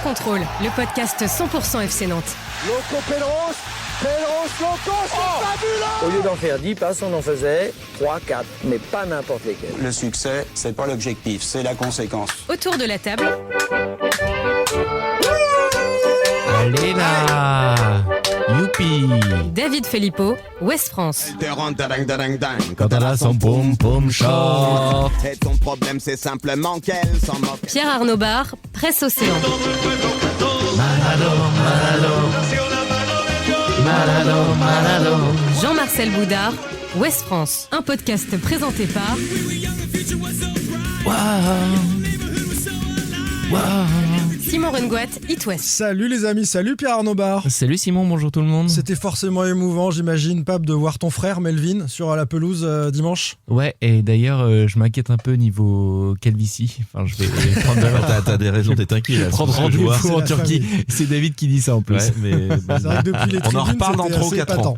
contrôle, le podcast 100% FC Nantes. Loco Pedros, Loco, c'est fabuleux! Au lieu d'en faire 10 passes, on en faisait 3, 4, mais pas n'importe lesquels. Le succès, c'est pas l'objectif, c'est la conséquence. Autour de la table, Allez là, youpi. David Filippo, Ouest France. Quand elle a son pom pom short. Et ton problème, c'est simplement qu'elle s'en moque. Pierre Arnaud Barre, Presse Océan. Malado. Jean-Marcel Boudard, Ouest France. Un podcast présenté par Simon Rengoat, It West. Salut les amis, salut Pierre Arnaud Barre. Salut Simon, bonjour tout le monde. C'était forcément émouvant, j'imagine, Pape, de voir ton frère Melvin sur la pelouse dimanche. Ouais, et d'ailleurs, je m'inquiète un peu niveau calvitie. Enfin, je vais prendre T'as des raisons d'être inquiet là. prendre c'est ce que je vois. rendez-vous en la Turquie. famille. C'est David qui dit ça en plus. Ouais, mais C'est vrai que depuis les on en tribunes, reparle dans c'était 3 ou assez 4 ans.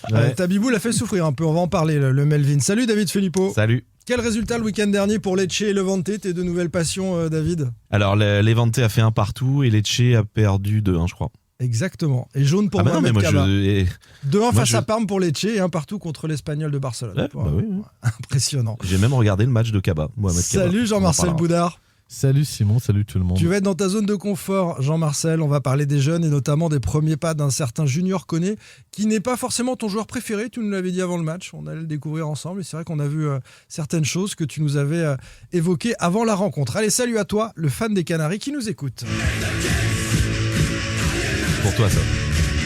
épatant. Tabibou l'a fait souffrir un peu, on va en parler, le Melvin. Salut David Filippo. Salut. Quel résultat le week-end dernier pour Lecce et Levante, tes deux nouvelles passions, David? Alors, Levante a fait un partout et Lecce a perdu 2-1, je crois. Exactement. Et jaune pour Ah bah non, mais Mohamed moi Kaba. je. 2-1 face je- à Parme pour Lecce et un partout contre l'Espagnol de Barcelone. Ouais, bah oui, oui. Impressionnant. J'ai même regardé le match de Kaba. Mohamed Kaba. Salut On en Jean-Marcel parlera. Boudard. Salut Simon, salut tout le monde. Tu vas être dans ta zone de confort, Jean-Marcel. On va parler des jeunes et notamment des premiers pas d'un certain Junior Koné, qui n'est pas forcément ton joueur préféré. Tu nous l'avais dit avant le match. On allait le découvrir ensemble. Et c'est vrai qu'on a vu certaines choses que tu nous avais évoquées avant la rencontre. Allez, salut à toi, le fan des Canaries qui nous écoute. Pour toi, ça.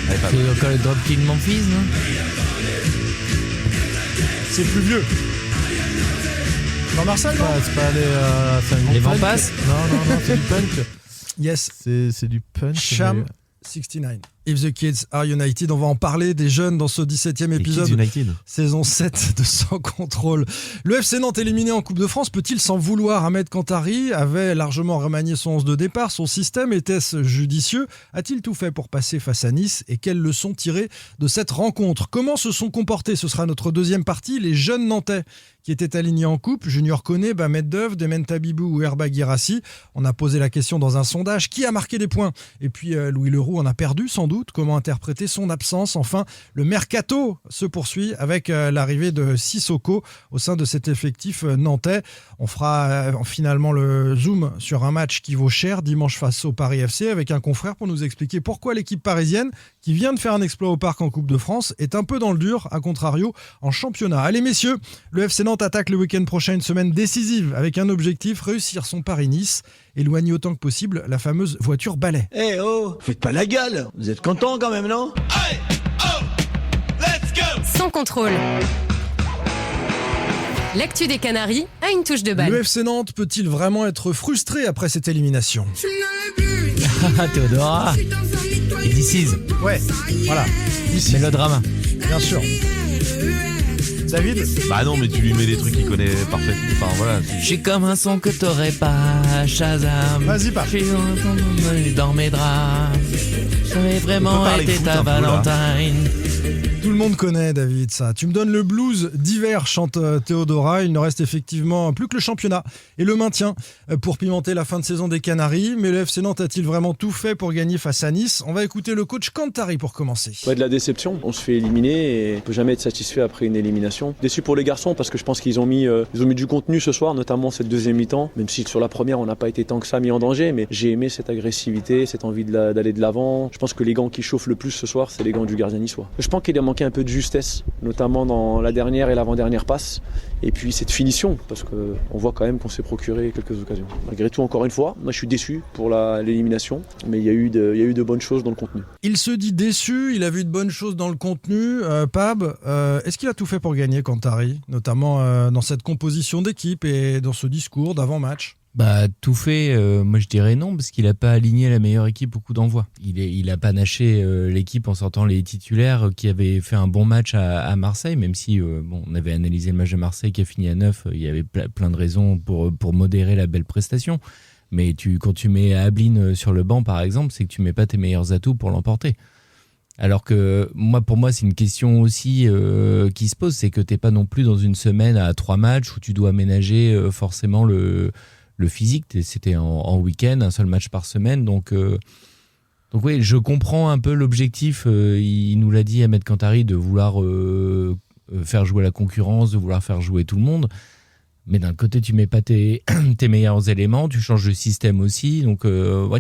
Allez, Fab. C'est encore le Dropkick Memphis, non? C'est plus vieux. Jean-Marcel, non? C'est pas c'est un Les punk. vents passent? Non, c'est du punk. Yes. C'est du punk. Cham 69. If the Kids Are United. On va en parler des jeunes dans ce 17e Les épisode. Kids United. Saison 7 de Sans Contrôle. Le FC Nantes éliminé en Coupe de France peut-il s'en vouloir? Ahmed Kantari avait largement remanié son 11 de départ. Son système était-ce judicieux? A-t-il tout fait pour passer face à Nice? Et quelles leçons tirer de cette rencontre? Comment se sont comportés? Ce sera notre deuxième partie. Les jeunes Nantais qui étaient alignés en coupe, Junior Koné, Bamed Dev, Demen Tabibou ou Herba Guirassi. On a posé la question dans un sondage. Qui a marqué des points? Et puis Louis Leroux en a perdu sans doute. Comment interpréter son absence? Enfin, le mercato se poursuit avec l'arrivée de Sissoko au sein de cet effectif nantais. On fera finalement le zoom sur un match qui vaut cher dimanche face au Paris FC avec un confrère pour nous expliquer pourquoi l'équipe parisienne, qui vient de faire un exploit au Parc en Coupe de France, est un peu dans le dur, à contrario, en championnat. Allez messieurs, le FC Nantes attaque le week-end prochain une semaine décisive avec un objectif, réussir son Paris-Nice, éloigner autant que possible la fameuse voiture balai. Eh oh, faites pas la gueule. Vous êtes contents quand même, non? Sans contrôle. L'actu des Canaries a une touche de Le balle. FC Nantes peut-il vraiment être frustré après cette élimination? Théodora. Et This Is. Ouais, voilà. Ici, Mélodrama. bien sûr. David? Bah non, mais tu lui mets des trucs qu'il connaît parfaitement. Enfin voilà. Je suis comme un son que t'aurais pas, Shazam. Vas-y, Pape. Je suis dans mes draps. J'avais On vraiment peut parler été foot ta un peu, là. Valentine. Tout le monde connaît, David, ça. Tu me donnes le blues d'hiver, chante Théodora. Il ne reste effectivement plus que le championnat et le maintien pour pimenter la fin de saison des Canaries. Mais le FC Nantes a-t-il vraiment tout fait pour gagner face à Nice? On va écouter le coach Kantari pour commencer. Ouais, de la déception. On se fait éliminer et on peut jamais être satisfait après une élimination. Déçu pour les garçons parce que je pense qu'ils ont mis du contenu ce soir, notamment cette deuxième mi-temps. Même si sur la première on n'a pas été tant que ça mis en danger, mais j'ai aimé cette agressivité, cette envie d'aller de l'avant. Je pense que les gants qui chauffent le plus ce soir, c'est les gants du gardien niçois. Je pense qu'il a manqué un peu de justesse, notamment dans la dernière et l'avant-dernière passe. Et puis cette finition, parce qu'on voit quand même qu'on s'est procuré quelques occasions. Malgré tout, encore une fois, moi je suis déçu pour l'élimination, mais il y a eu de bonnes choses dans le contenu. Il se dit déçu, il a vu de bonnes choses dans le contenu. Pab, est-ce qu'il a tout fait pour gagner, Kantari, notamment dans cette composition d'équipe et dans ce discours d'avant-match? Bah, tout fait, moi je dirais non, parce qu'il n'a pas aligné la meilleure équipe au coup d'envoi. Il a panaché l'équipe en sortant les titulaires qui avaient fait un bon match à Marseille, même si on avait analysé le match de Marseille qui a fini à 9, il y avait plein de raisons pour modérer la belle prestation. Mais quand tu mets Ablin sur le banc, par exemple, c'est que tu mets pas tes meilleurs atouts pour l'emporter. Alors que pour moi, c'est une question aussi qui se pose, c'est que t'es pas non plus dans une semaine à 3 matchs où tu dois aménager forcément le le physique. C'était en week-end, un seul match par semaine. Donc oui, je comprends un peu l'objectif. Il nous l'a dit, Ahmed Kantari, de vouloir faire jouer la concurrence, de vouloir faire jouer tout le monde. Mais d'un côté, tu mets pas tes meilleurs éléments, tu changes de système aussi, donc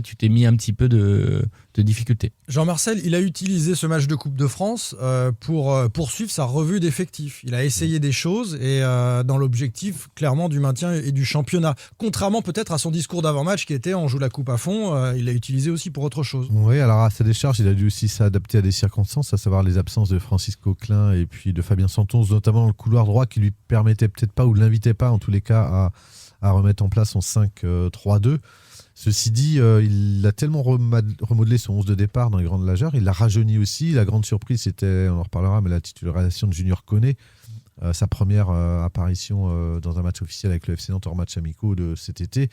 tu t'es mis un petit peu de difficulté. Jean-Marcel, il a utilisé ce match de Coupe de France pour poursuivre sa revue d'effectifs. Il a essayé des choses et dans l'objectif clairement du maintien et du championnat. Contrairement peut-être à son discours d'avant-match qui était on joue la coupe à fond, il l'a utilisé aussi pour autre chose. Oui, alors à sa décharge, il a dû aussi s'adapter à des circonstances, à savoir les absences de Francis Coquelin et puis de Fabien Santonz, notamment dans le couloir droit qui lui permettait peut-être pas ou l'invitait pas en tous les cas à remettre en place son 5-3-2. Ceci dit, il a tellement remodelé son 11 de départ dans les grandes largeurs, il l'a rajeuni aussi. La grande surprise, c'était, on en reparlera, mais la titularisation de Junior Koné, sa première apparition dans un match officiel avec le FC Nantes hors match amicaux de cet été.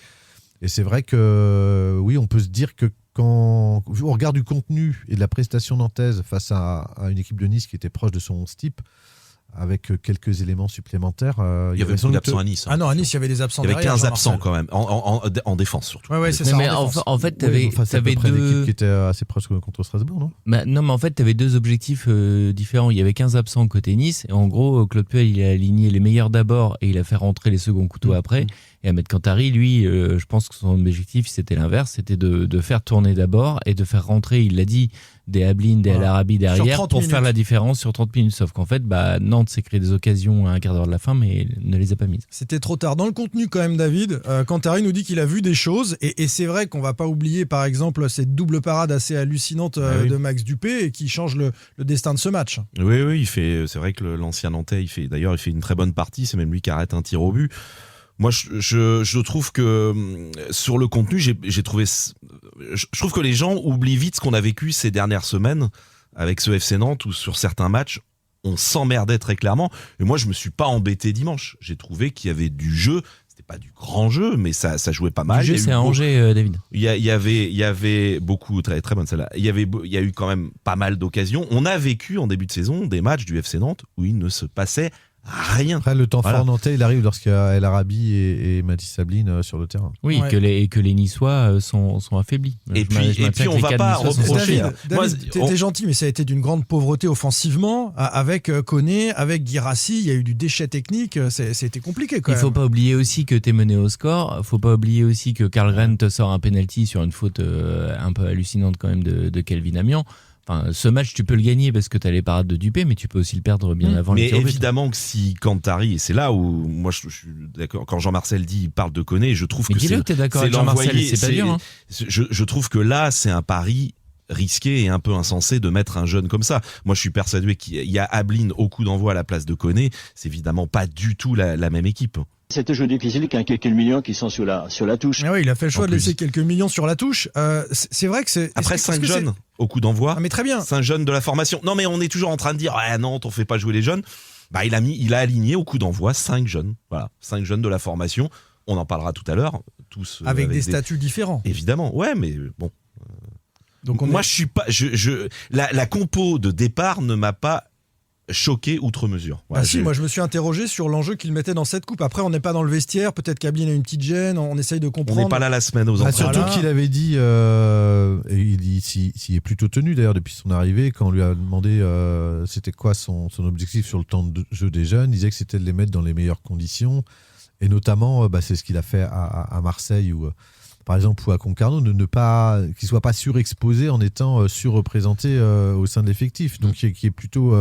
Et c'est vrai que, oui, on peut se dire que quand on regarde du contenu et de la prestation nantaise face à une équipe de Nice qui était proche de son 11 type, avec quelques éléments supplémentaires. Il y avait beaucoup d'absents à Nice. Ah non, à Nice, il y avait des absents. Il y avait derrière, 15 absents quand même, en défense surtout. Ouais, c'est ça. Mais en fait, t'avais deux... une équipe qui était assez proche contre Strasbourg, non ? Non, mais en fait, t'avais deux objectifs différents. Il y avait 15 absents côté Nice, et en gros, Claude Puel, il a aligné les meilleurs d'abord, et il a fait rentrer les seconds couteaux après. Et Ahmed Kantari, lui, je pense que son objectif, c'était l'inverse, c'était de faire tourner d'abord, et de faire rentrer, il l'a dit, des Ablin, des El Arabi derrière pour faire la différence sur 30 minutes. Sauf qu'en fait, Nantes s'est créé des occasions à un quart d'heure de la fin, mais ne les a pas mises. C'était trop tard. Dans le contenu quand même, David, Kantari nous dit qu'il a vu des choses, et c'est vrai qu'on va pas oublier par exemple cette double parade assez hallucinante de Max Dupé et qui change le destin de ce match. Oui, c'est vrai que l'ancien Nantais, il fait une très bonne partie, c'est même lui qui arrête un tir au but. Moi, je trouve que sur le contenu, je trouve que les gens oublient vite ce qu'on a vécu ces dernières semaines avec ce FC Nantes où sur certains matchs, on s'emmerdait très clairement. Et moi, je me suis pas embêté dimanche. J'ai trouvé qu'il y avait du jeu. C'était pas du grand jeu, mais ça jouait pas mal. Du jeu, c'est à Angers, David. Il y avait beaucoup, très, très bonne celle-là. Il y a eu quand même pas mal d'occasions. On a vécu en début de saison des matchs du FC Nantes où il ne se passait rien. Après, le temps fort nantais, il arrive lorsqu'il y a El Arabi et Mathis Sabline sur le terrain. Oui, que les Niçois sont affaiblis. Et puis on va pas reprocher. David, t'étais gentil, mais ça a été d'une grande pauvreté offensivement, avec Koné, avec Guirassy, il y a eu du déchet technique, c'était compliqué quand même. Il faut pas oublier aussi que t'es mené au score, il faut pas oublier aussi que Karlgren te sort un penalty sur une faute un peu hallucinante quand même de Kelvin Amian. Enfin, ce match, tu peux le gagner parce que tu as les parades de Dupé, mais tu peux aussi le perdre bien avant les tirs au but. Mais évidemment que si Kantari, et c'est là où moi je suis d'accord, quand Jean-Marcel dit il parle de Koné, je trouve que dis-le que t'es d'accord avec Jean-Marcel, c'est pas dur. Hein. Je trouve que là, c'est un pari risqué et un peu insensé de mettre un jeune comme ça. Moi, je suis persuadé qu'il y a Ablin au coup d'envoi à la place de Koné. C'est évidemment pas du tout la même équipe. C'est toujours difficile quand il y a quelques millions qui sont sur la touche. Ah oui, il a fait le choix de laisser quelques millions sur la touche. C'est vrai que c'est... Après 5 jeunes au coup d'envoi, mais très bien. 5 jeunes de la formation. Non mais on est toujours en train de dire Nantes, on fait pas jouer les jeunes. Il a aligné au coup d'envoi 5 jeunes. Voilà, 5 jeunes de la formation. On en parlera tout à l'heure. Tous avec des statuts différents. Évidemment, ouais, mais bon. Donc moi, je suis pas... La compo de départ ne m'a pas choqué outre mesure. Voilà, moi je me suis interrogé sur l'enjeu qu'il mettait dans cette coupe. Après, on n'est pas dans le vestiaire, peut-être qu'Ablin a une petite gêne, on essaye de comprendre. On n'est pas là la semaine aux entraînements. Surtout qu'il avait dit, et il dit s'il est plutôt tenu d'ailleurs depuis son arrivée, quand on lui a demandé c'était quoi son objectif sur le temps de jeu des jeunes, il disait que c'était de les mettre dans les meilleures conditions, et notamment c'est ce qu'il a fait à Marseille ou par exemple ou à Concarneau, ne pas qu'il soit pas surexposé en étant surreprésenté au sein de l'effectif, donc qui est plutôt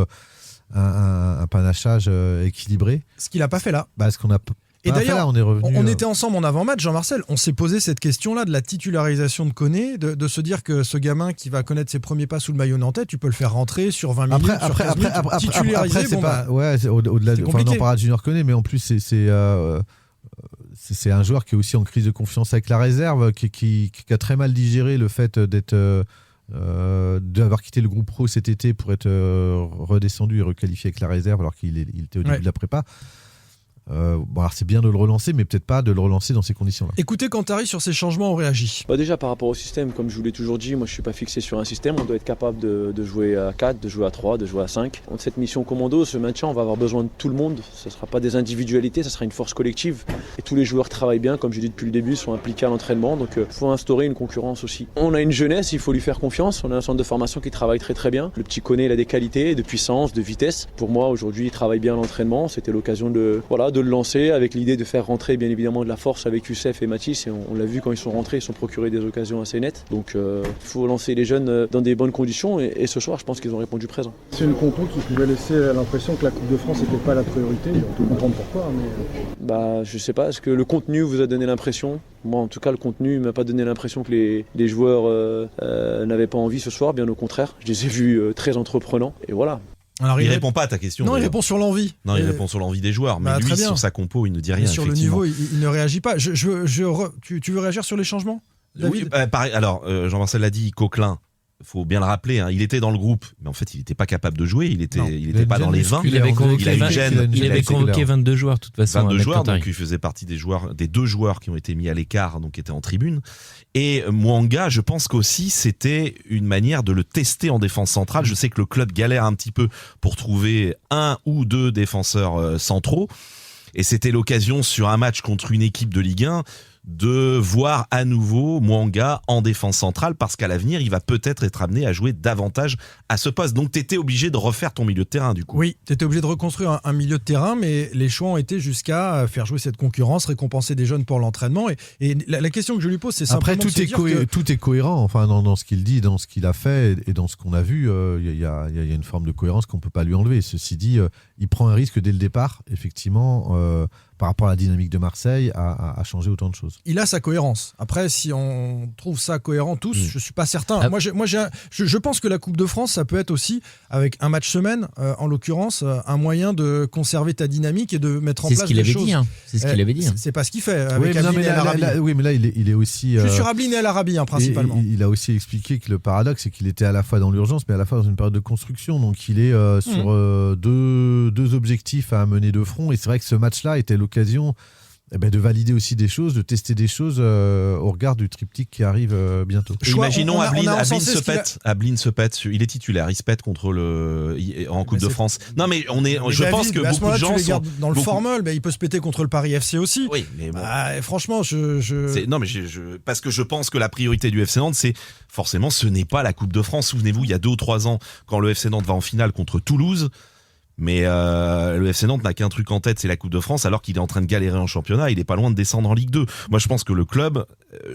un panachage équilibré. Ce qu'il n'a pas fait là. Ce qu'on a et d'ailleurs, là, on est revenu. On était ensemble en avant-match, Jean-Marcel. On s'est posé cette question-là de la titularisation de Koné, de se dire que ce gamin qui va connaître ses premiers pas sous le maillot nantais, tu peux le faire rentrer sur 20 minutes, sur 15 minutes. Titularisé, c'est pas. Au-delà de. Enfin, on en parlera de Junior Koné, mais en plus, c'est un joueur qui est aussi en crise de confiance avec la réserve, qui a très mal digéré le fait d'avoir quitté le groupe pro cet été pour être redescendu et requalifié avec la réserve alors qu'il était au début de la prépa. Alors c'est bien de le relancer, mais peut-être pas de le relancer dans ces conditions-là. Écoutez, Kantari, sur ces changements, on réagit. Déjà par rapport au système, comme je vous l'ai toujours dit, moi je suis pas fixé sur un système, on doit être capable de jouer à 4, de jouer à 3, de jouer à 5. Dans cette mission commando, ce maintien, on va avoir besoin de tout le monde, ce ne sera pas des individualités, ce sera une force collective. Et tous les joueurs travaillent bien, comme j'ai dit depuis le début, sont impliqués à l'entraînement, donc il faut instaurer une concurrence aussi. On a une jeunesse, il faut lui faire confiance, on a un centre de formation qui travaille très très bien. Le petit Koné, il a des qualités, de puissance, de vitesse. Pour moi aujourd'hui, il travaille bien à l'entraînement, c'était l'occasion de le lancer avec l'idée de faire rentrer bien évidemment de la force avec Youssef et Mathis, et on l'a vu quand ils sont rentrés, ils se sont procurés des occasions assez nettes. Donc il faut lancer les jeunes dans des bonnes conditions, et ce soir je pense qu'ils ont répondu présent. C'est une compo qui pouvait laisser l'impression que la Coupe de France n'était pas la priorité, on peut comprendre pourquoi. Mais... je sais pas, est-ce que le contenu vous a donné l'impression? Moi en tout cas le contenu ne m'a pas donné l'impression que les joueurs n'avaient pas envie ce soir, bien au contraire, je les ai vus très entreprenants, et voilà. Alors, il répond pas à ta question. Non, il répond sur l'envie. Non, il répond sur l'envie des joueurs. Mais lui, sur sa compo, il ne dit rien. Mais sur le niveau, il ne réagit pas. Tu veux réagir sur les changements, David? Oui, pareil. Alors, Jean-Marcel l'a dit, Coquelin, faut bien le rappeler, il était dans le groupe, mais en fait, il n'était pas capable de jouer. Il était pas dans les 20. Il avait convoqué 22 joueurs, de toute façon. 22 joueurs, donc il faisait partie des 2 joueurs qui ont été mis à l'écart, donc qui étaient en tribune. Et Mwanga, je pense qu'aussi, c'était une manière de le tester en défense centrale. Je sais que le club galère un petit peu pour trouver 1 ou 2 défenseurs centraux. Et c'était l'occasion, sur un match contre une équipe de Ligue 1, de voir à nouveau Mwanga en défense centrale, parce qu'à l'avenir, il va peut-être être amené à jouer davantage à ce poste. Donc, tu étais obligé de refaire ton milieu de terrain, du coup. Oui, tu étais obligé de reconstruire un milieu de terrain, mais les choix ont été jusqu'à faire jouer cette concurrence, récompenser des jeunes pour l'entraînement. Et la question que je lui pose, c'est simplement tout est cohérent, enfin, dans ce qu'il dit, dans ce qu'il a fait et dans ce qu'on a vu. Il y a une forme de cohérence qu'on ne peut pas lui enlever. Ceci dit, il prend un risque dès le départ, effectivement, par rapport à la dynamique de Marseille, à changer autant de choses. Il a sa cohérence. Après, si on trouve ça cohérent tous, je suis pas certain. Je pense que la Coupe de France, ça peut être aussi, avec un match semaine, en l'occurrence, un moyen de conserver ta dynamique et de mettre en place des choses. C'est ce qu'il avait dit. C'est pas ce qu'il fait avec Ablin et El Arabi. Oui, mais là, il est aussi... Je suis sur Ablin et El Arabi, principalement. Il a aussi expliqué que le paradoxe, c'est qu'il était à la fois dans l'urgence, mais à la fois dans une période de construction. Donc, il est sur deux objectifs à mener de front. Et c'est vrai que ce match-là était l'occasion de valider aussi des choses, de tester des choses au regard du triptyque qui arrive bientôt. Imaginons Ablin se pète, il est titulaire, il se pète en Coupe de France. Non mais je pense que beaucoup de gens sont dans le formol, il peut se péter contre le Paris FC aussi. Oui, mais bon. Franchement, parce que je pense que la priorité du FC Nantes, c'est forcément, ce n'est pas la Coupe de France. Souvenez-vous, il y a 2 ou 3 ans, quand le FC Nantes va en finale contre Toulouse. Mais le FC Nantes n'a qu'un truc en tête, c'est la Coupe de France, alors qu'il est en train de galérer en championnat. Il est pas loin de descendre en Ligue 2. Moi, je pense que le club,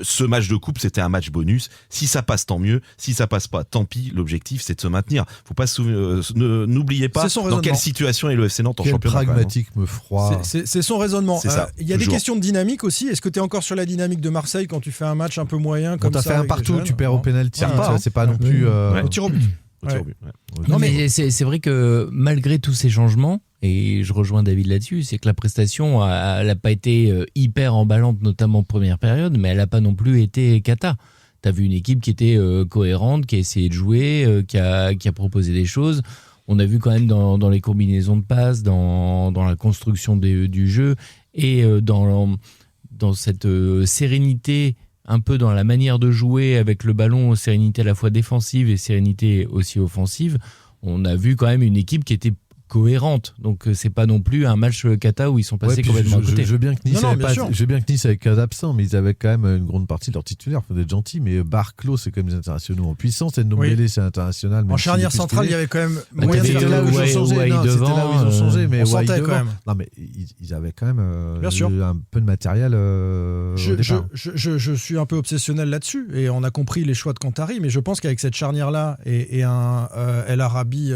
ce match de coupe, c'était un match bonus. Si ça passe, tant mieux. Si ça passe pas, tant pis. L'objectif, c'est de se maintenir. Faut pas n'oubliez pas dans quelle situation est le FC Nantes en championnat. Pragmatique, me froid. C'est son raisonnement. C'est ça. Il y a des questions de dynamique aussi. Est-ce que tu es encore sur la dynamique de Marseille quand tu fais un match un peu moyen comme ça? T'as fait un partout, tu perds au pénalty. C'est pas non plus. Au tir au but. Non, mais c'est vrai que malgré tous ces changements, et je rejoins David là-dessus, c'est que la prestation, elle n'a pas été hyper emballante, notamment en première période, mais elle n'a pas non plus été cata. Tu as vu une équipe qui était cohérente, qui a essayé de jouer, qui a proposé des choses. On a vu quand même dans les combinaisons de passes, dans la construction du jeu et dans cette sérénité, un peu dans la manière de jouer avec le ballon, sérénité à la fois défensive et sérénité aussi offensive. On a vu quand même une équipe qui était cohérente. Donc c'est pas non plus un match cata où ils sont passés complètement à côté. Je veux bien que Nice avait 4 absents, mais ils avaient quand même une grande partie de leurs titulaires. Il faut être gentil, mais Barclos, c'est quand même des internationaux en puissance. Et Ndombele, c'est international. En charnière centrale, il y avait quand même moyen de faire là où ils ont changé. C'était là où ils ont changé, mais on sentait quand même. Non, mais ils avaient quand même un peu de matériel. Je suis un peu obsessionnel là-dessus, et on a compris les choix de Kantari, mais je pense qu'avec cette charnière-là et un El Arabi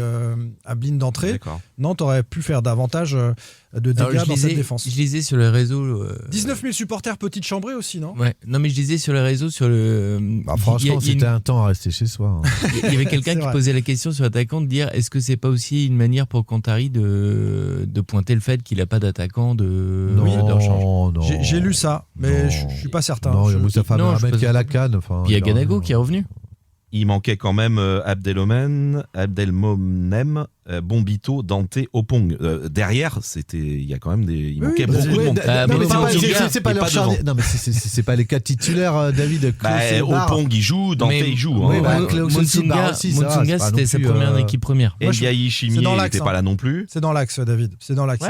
Ablin d'entrée, Nantes aurait pu faire davantage de dégâts dans cette défense. Je lisais sur les réseaux... 19 000 supporters petite chambrée aussi, non ? Ouais. Non, mais je lisais sur les réseaux sur le... franchement, c'était un temps à rester chez soi. Il y avait quelqu'un qui posait la question sur l'attaquant de dire est-ce que c'est pas aussi une manière pour Kantari de pointer le fait qu'il n'a pas d'attaquant de rechange. Non. J'ai lu ça, mais je suis pas certain. Non, il y a Moustapha Mohamed qui est à la canne. Puis il y a Ganago qui est revenu. Il manquait quand même Abdelmonem, Bombito, Dante, Opong. Derrière, il y a quand même il manquait beaucoup de monde. C'est pas leur charnière. Non, mais c'est pas les 4 titulaires, David. Opong, il joue, Dante, il joue. Mutsunga, c'était sa première équipe première. Ndiaye Chimie, il n'était pas là non plus. C'est dans l'axe, David. C'est dans l'axe.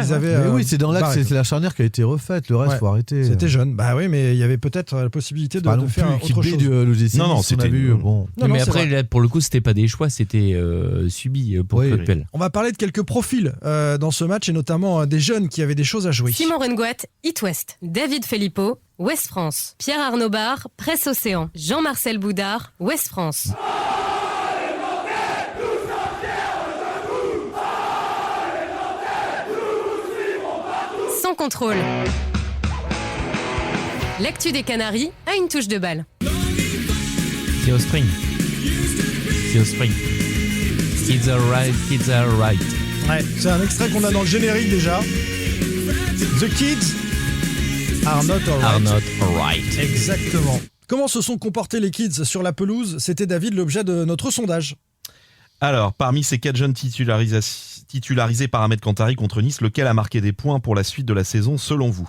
Oui, c'est dans l'axe. C'est la charnière qui a été refaite. Le reste, faut arrêter. C'était jeune. Bah oui, mais il y avait peut-être la possibilité de faire autre chose. Non, c'était bon. Mais après, là, pour le coup, c'était pas des choix, c'était subi pour Claude Puel. On va parler de quelques profils dans ce match et notamment des jeunes qui avaient des choses à jouer. Simon Rengoat, It West. David Filippo, Ouest France. Pierre Arnaud Barre, Presse Océan. Jean-Marcel Boudard, Ouest France. Sans contrôle. L'actu des Canaries a une touche de balle. C'est au Spring. Kids are right. Ouais, c'est un extrait qu'on a dans le générique déjà. The kids are not alright. Exactement. Comment se sont comportés les kids sur la pelouse ? C'était, David, l'objet de notre sondage. Alors, parmi ces 4 jeunes titularisés par Ahmed Kantari contre Nice, lequel a marqué des points pour la suite de la saison selon vous ?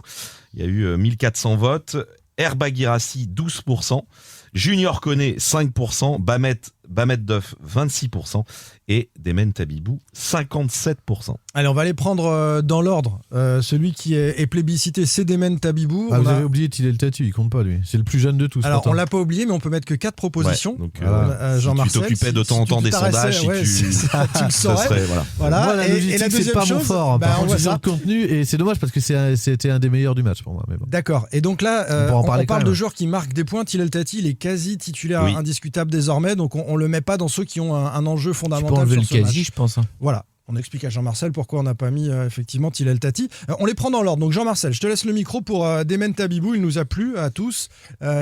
Il y a eu 1400 votes. Herba Guirassi, 12%. Junior Koné, 5%. Bamet Duff, 26%. Et Demen Tabibou, 57%. Allez, on va les prendre dans l'ordre. Celui qui est plébiscité, c'est Demen Tabibou. Vous avez oublié Tilel Tati, il compte pas lui. C'est le plus jeune de tous. Alors, on l'a pas oublié, mais on peut mettre que 4 propositions. Ouais, donc, Jean-Marcel, si tu t'occupais de temps en temps des sondages, tu le saurais. Voilà. La logistique, et la c'est pas mon fort. Par contre, c'est le contenu, et c'est dommage parce que c'était un des meilleurs du match pour moi. Mais bon. D'accord. Et donc là, on parle de joueurs qui marquent des points. Tilel Tati, il est quasi titulaire indiscutable désormais, donc on le met pas dans ceux qui ont un enjeu fondamental. Tu peux enlever sur le ce quasi, match. je pense. Voilà. On explique à Jean-Marcel pourquoi on n'a pas mis effectivement Tilel Tati. On les prend dans l'ordre. Donc Jean-Marcel, je te laisse le micro pour Demen Tabibou. Il nous a plu à tous.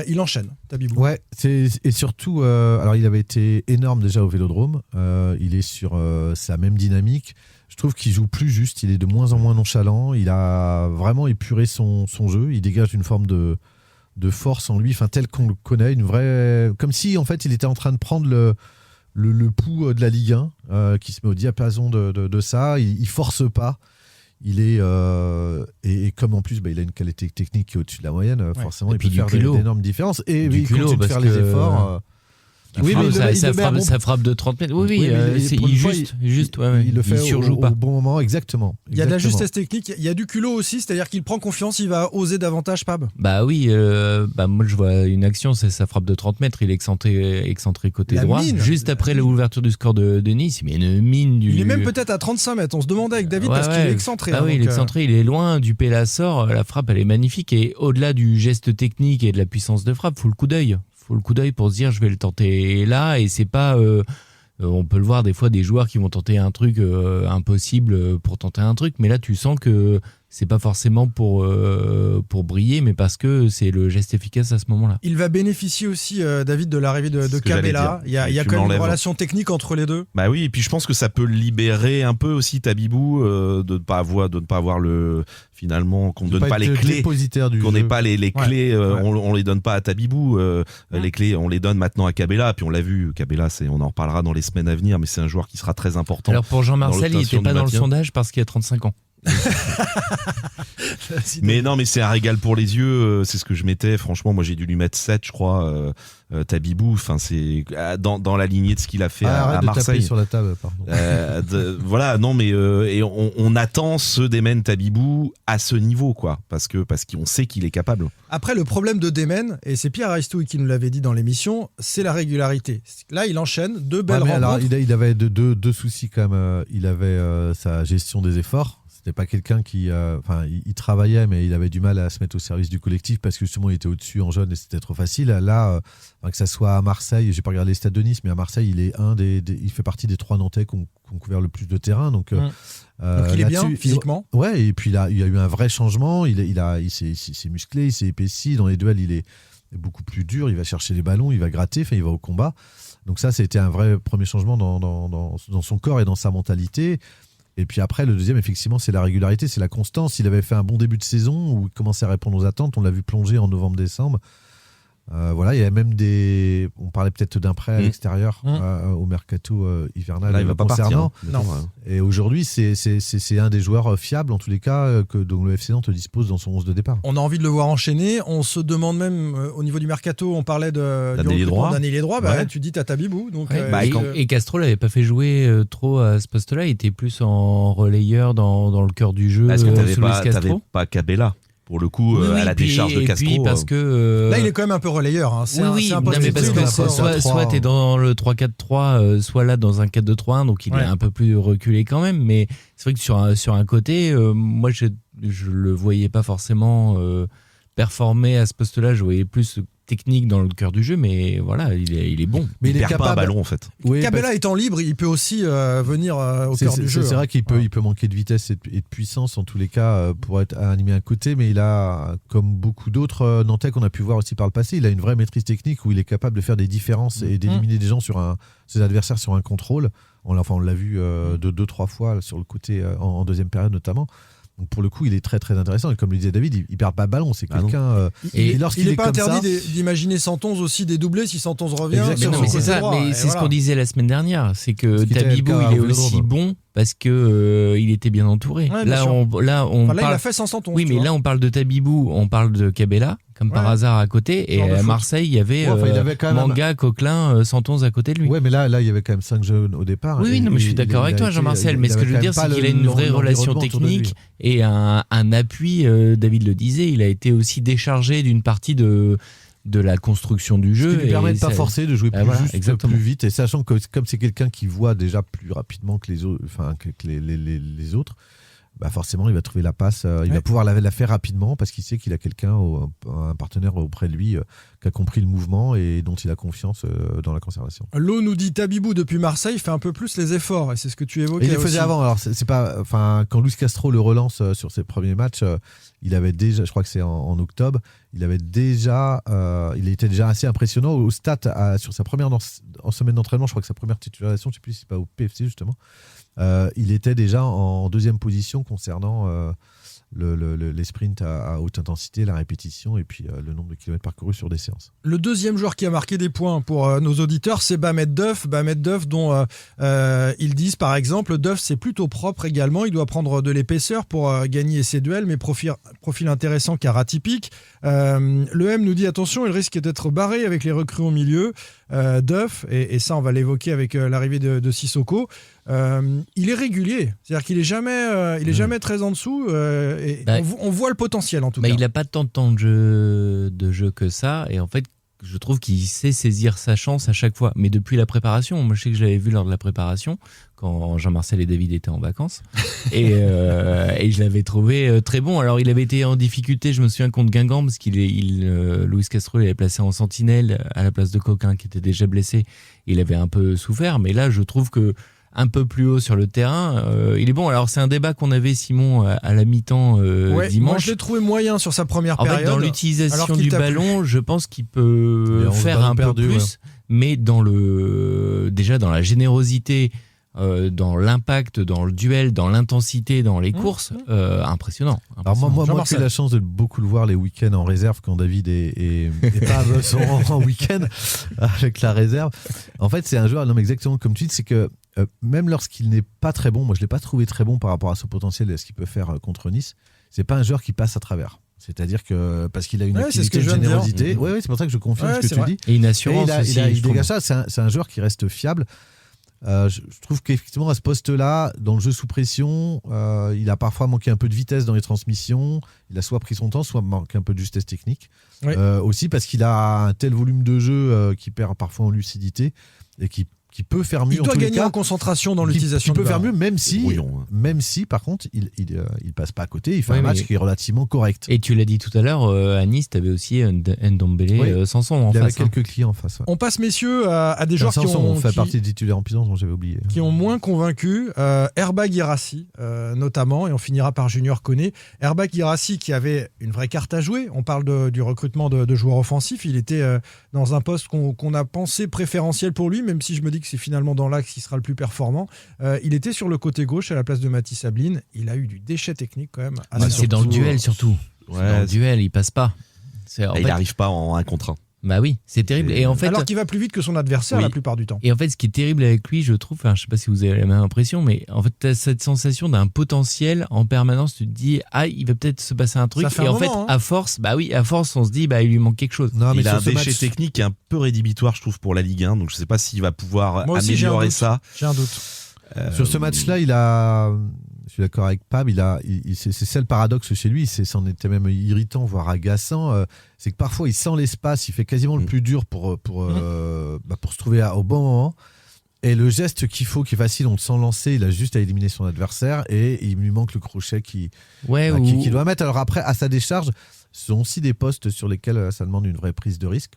Il enchaîne, Tabibou. Ouais, et surtout, alors il avait été énorme déjà au Vélodrome. Il est sur sa même dynamique. Je trouve qu'il joue plus juste. Il est de moins en moins nonchalant. Il a vraiment épuré son jeu. Il dégage une forme de force en lui, tel qu'on le connaît, comme si en fait il était en train de prendre le pouls de la Ligue 1, qui se met au diapason de ça. Il force pas. Il est et comme en plus il a une qualité technique qui est au-dessus de la moyenne, forcément il peut faire d'énormes différences et il continue de faire les efforts. Ça frappe de 30 mètres. Oui, il le fait surjoue pas. Au bon moment, exactement. Il y a de la justesse technique, il y a du culot aussi, c'est-à-dire qu'il prend confiance, il va oser davantage, Pab. Bah oui, moi je vois une action, c'est sa frappe de 30 mètres, il est excentré côté droit. Juste après l'ouverture du score de Nice, il met une mine du... Il est même peut-être à 35 mètres, on se demandait avec David parce qu'il est excentré. Ah oui, il est excentré, il est loin, Dupé la sort, la frappe elle est magnifique et au-delà du geste technique et de la puissance de frappe, faut le coup d'œil pour se dire je vais le tenter là, et c'est pas on peut le voir des fois des joueurs qui vont tenter un truc impossible pour tenter un truc, mais là tu sens que c'est pas forcément pour briller, mais parce que c'est le geste efficace à ce moment-là. Il va bénéficier aussi, David, de l'arrivée de Cabella. Il y a quand même une relation technique entre les deux. Bah oui, et puis je pense que ça peut libérer un peu aussi Tabibou de ne pas avoir le finalement qu'on ne donne pas les clés, qu'on n'ait pas les clés, on les donne pas à Tabibou. Les clés, on les donne maintenant à Cabella. Puis on l'a vu, Cabella, on en reparlera dans les semaines à venir, mais c'est un joueur qui sera très important. Alors pour Jean-Marcel, il n'était pas dans le sondage parce qu'il a 35 ans. Mais non, mais c'est un régal pour les yeux, c'est ce que je mettais. Franchement, moi j'ai dû lui mettre 7, je crois. Tabibou, enfin c'est dans la lignée de ce qu'il a fait à Marseille. De taper sur la table, pardon. Voilà, non mais et on attend ce Demen Tabibou à ce niveau, quoi, parce qu'on sait qu'il est capable. Après, le problème de Demen, et c'est Pierre Aristouille qui nous l'avait dit dans l'émission, c'est la régularité. Là, il enchaîne 2 belles rencontres. Alors, il avait deux soucis quand même. Il avait sa gestion des efforts. C'était pas quelqu'un qui, il travaillait, mais il avait du mal à se mettre au service du collectif parce que justement il était au-dessus en jeune et c'était trop facile. Là, que ça soit à Marseille, j'ai pas regardé les stades de Nice, mais à Marseille, il est il fait partie des 3 Nantais qui ont couvert le plus de terrain. Donc il est bien physiquement. Ouais, et puis il y a eu un vrai changement. Il s'est musclé, il s'est épaissi. Dans les duels, il est beaucoup plus dur. Il va chercher les ballons, il va gratter, il va au combat. Donc ça, c'était un vrai premier changement dans son corps et dans sa mentalité. Et puis après, le deuxième, effectivement, c'est la régularité, c'est la constance. Il avait fait un bon début de saison où il commençait à répondre aux attentes. On l'a vu plonger en novembre-décembre. Voilà, il y a même on parlait peut-être d'un prêt à l'extérieur au mercato hivernal. Là, il va pas concernant. partir. Non. Et aujourd'hui, c'est un des joueurs fiables, en tous les cas, dont le FC Nantes dispose dans son 11 de départ. On a envie de le voir enchaîner. On se demande même, au niveau du mercato, on parlait d'un ailier droit. Tu dis Tata Bibou. Donc, et Castro l'avait pas fait jouer trop à ce poste-là. Il était plus en relayeur dans le cœur du jeu. Est-ce que t'avais pas Cabella pour le coup, à la décharge de Castro. Puis parce que là, il est quand même un peu relayeur. Hein. C'est un poste parce que soit t'es dans le 3-4-3, soit là dans un 4-2-3-1, donc il est un peu plus reculé quand même. Mais c'est vrai que sur un côté, moi je le voyais pas forcément performer à ce poste-là. Je voyais plus technique dans le cœur du jeu, mais voilà, il est bon. Mais il perd pas un ballon en fait. Oui, Cabella étant libre, il peut aussi venir au cœur du jeu. C'est vrai qu'il peut manquer de vitesse et de puissance en tous les cas pour être animé un côté, mais il a, comme beaucoup d'autres Nantais qu'on a pu voir aussi par le passé, il a une vraie maîtrise technique où il est capable de faire des différences et d'éliminer des gens ses adversaires sur un contrôle. On l'a vu 2-3 fois sur le côté en deuxième période notamment. Donc pour le coup, il est très très intéressant. Et comme le disait David, il perd pas le ballon. C'est quelqu'un. Et lorsqu'il n'est pas interdit d'imaginer Santonz aussi dédoubler si Santonz revient. Mais c'est ça. Mais c'est ce qu'on disait la semaine dernière, c'est que Tabibou il est aussi bon parce que il était bien entouré. Ouais, là, il a fait sans Santonz. Oui, mais là on parle de Tabibou, on parle de Cabella. Comme par hasard à côté, et à Marseille, il y avait Manga, Coquelin, Santonz à côté de lui. Ouais, mais là, il y avait quand même 5 jeunes au départ. Oui, mais je suis d'accord avec toi, Jean-Marcel. Mais ce que je veux dire, c'est qu'il a une vraie relation technique et un appui. David le disait, il a été aussi déchargé d'une partie de la construction du jeu. Ce qui lui permet de pas forcer, de jouer plus vite. Et sachant que comme c'est quelqu'un qui voit déjà plus rapidement que les autres, bah forcément il va trouver la passe, il va pouvoir la faire rapidement parce qu'il sait qu'il a quelqu'un, un partenaire auprès de lui qui a compris le mouvement et dont il a confiance dans la conservation. Lo nous dit Tabibou depuis Marseille fait un peu plus les efforts et c'est ce que tu évoquais. Et il le faisait avant. Alors c'est pas, quand Luis Castro le relance sur ses premiers matchs, il avait déjà, je crois que c'est en octobre, il était déjà assez impressionnant au stade sur sa première en semaine d'entraînement. Je crois que sa première titularisation, je sais plus si c'est pas au PFC justement. Il était déjà en deuxième position concernant les sprints à haute intensité, la répétition et puis le nombre de kilomètres parcourus sur des séances. Le deuxième joueur qui a marqué des points pour nos auditeurs, c'est Bamet Duff. Bamet Duff dont ils disent par exemple, Duff c'est plutôt propre également, il doit prendre de l'épaisseur pour gagner ses duels, mais profil intéressant car atypique. Le M nous dit attention, il risque d'être barré avec les recrues au milieu. Duff, et ça on va l'évoquer avec l'arrivée de Sissoko. Il est régulier, c'est-à-dire qu'il est jamais très en dessous. On voit le potentiel en tout cas. Il n'a pas tant de temps de jeu que ça, et en fait, je trouve qu'il sait saisir sa chance à chaque fois. Mais depuis la préparation, moi je sais que je l'avais vu lors de la préparation, quand Jean-Marcel et David étaient en vacances, et je l'avais trouvé très bon. Alors il avait été en difficulté, je me souviens, contre Guingamp, parce Luis Castro l'avait placé en sentinelle à la place de Coquelin qui était déjà blessé. Il avait un peu souffert, mais là je trouve que un peu plus haut sur le terrain, il est bon. Alors c'est un débat qu'on avait, Simon, à la mi-temps dimanche. Moi je l'ai trouvé moyen sur sa première période. En fait, dans l'utilisation du ballon, je pense qu'il peut faire un peu plus, mais déjà dans la générosité, dans l'impact, dans le duel, dans l'intensité, dans les courses, impressionnant. Alors moi j'ai la chance de beaucoup le voir les week-ends en réserve quand David est pas en week-end avec la réserve. En fait, c'est un joueur, non mais exactement comme tu dis, c'est que même lorsqu'il n'est pas très bon, moi je l'ai pas trouvé très bon par rapport à son potentiel et à ce qu'il peut faire contre Nice, c'est pas un joueur qui passe à travers. C'est-à-dire que parce qu'il a une activité de générosité, c'est pour ça que je confirme ce que tu dis. Et une assurance aussi. Il dégage ça, c'est un joueur qui reste fiable. Je trouve qu'effectivement à ce poste-là, dans le jeu sous pression, il a parfois manqué un peu de vitesse dans les transmissions, il a soit pris son temps, soit manqué un peu de justesse technique. Aussi parce qu'il a un tel volume de jeu qui perd parfois en lucidité et qui peut faire mieux. Il doit gagner en concentration dans l'utilisation. Il peut faire mieux, même si par contre il passe pas à côté, il fait un match qui est relativement correct. Et tu l'as dit tout à l'heure, à Nice, tu avais aussi Ndombele, Sanson en face. Il y avait quelques clients en face. On passe, messieurs, à des joueurs qui fait partie des titulaires en puissance dont j'avais oublié. Qui ont moins convaincu. Herbag Guirassy, notamment, et on finira par Junior Koné. Herbag Guirassy qui avait une vraie carte à jouer. On parle du recrutement de joueurs offensifs. Il était dans un poste qu'on a pensé préférentiel pour lui, même si je me dis que c'est finalement dans l'axe qui sera le plus performant. Il était sur le côté gauche à la place de Mathis Ablin. Il a eu du déchet technique quand même. C'est dans le duel surtout. Dans le duel, il passe pas. Il n'arrive pas en 1 contre 1. Bah oui, c'est terrible. Et en fait, alors qu'il va plus vite que son adversaire Oui. la plupart du temps. Et en fait, ce qui est terrible avec lui, je trouve, je sais pas si vous avez la même impression, mais en fait, t'as cette sensation d'un potentiel en permanence. Tu te dis, il va peut-être se passer un truc. Ça fait Et un en fait, moment, à force, on se dit, il lui manque quelque chose. Non, mais il a un sur ce déchet match- technique qui est un peu rédhibitoire, je trouve, pour la Ligue 1. Donc je sais pas s'il va pouvoir Moi aussi, j'ai un améliorer doute. ça. J'ai un doute. Sur ce match-là, je suis d'accord avec Pab, c'est ça le paradoxe chez lui, c'en était même irritant, voire agaçant, c'est que parfois il sent l'espace, il fait quasiment le plus dur pour se trouver au bon moment. Et le geste qu'il faut, qui est facile, on le sent lancer, il a juste à éliminer son adversaire et il lui manque le crochet qu'il doit mettre. Alors après, à sa décharge, ce sont aussi des postes sur lesquels ça demande une vraie prise de risque.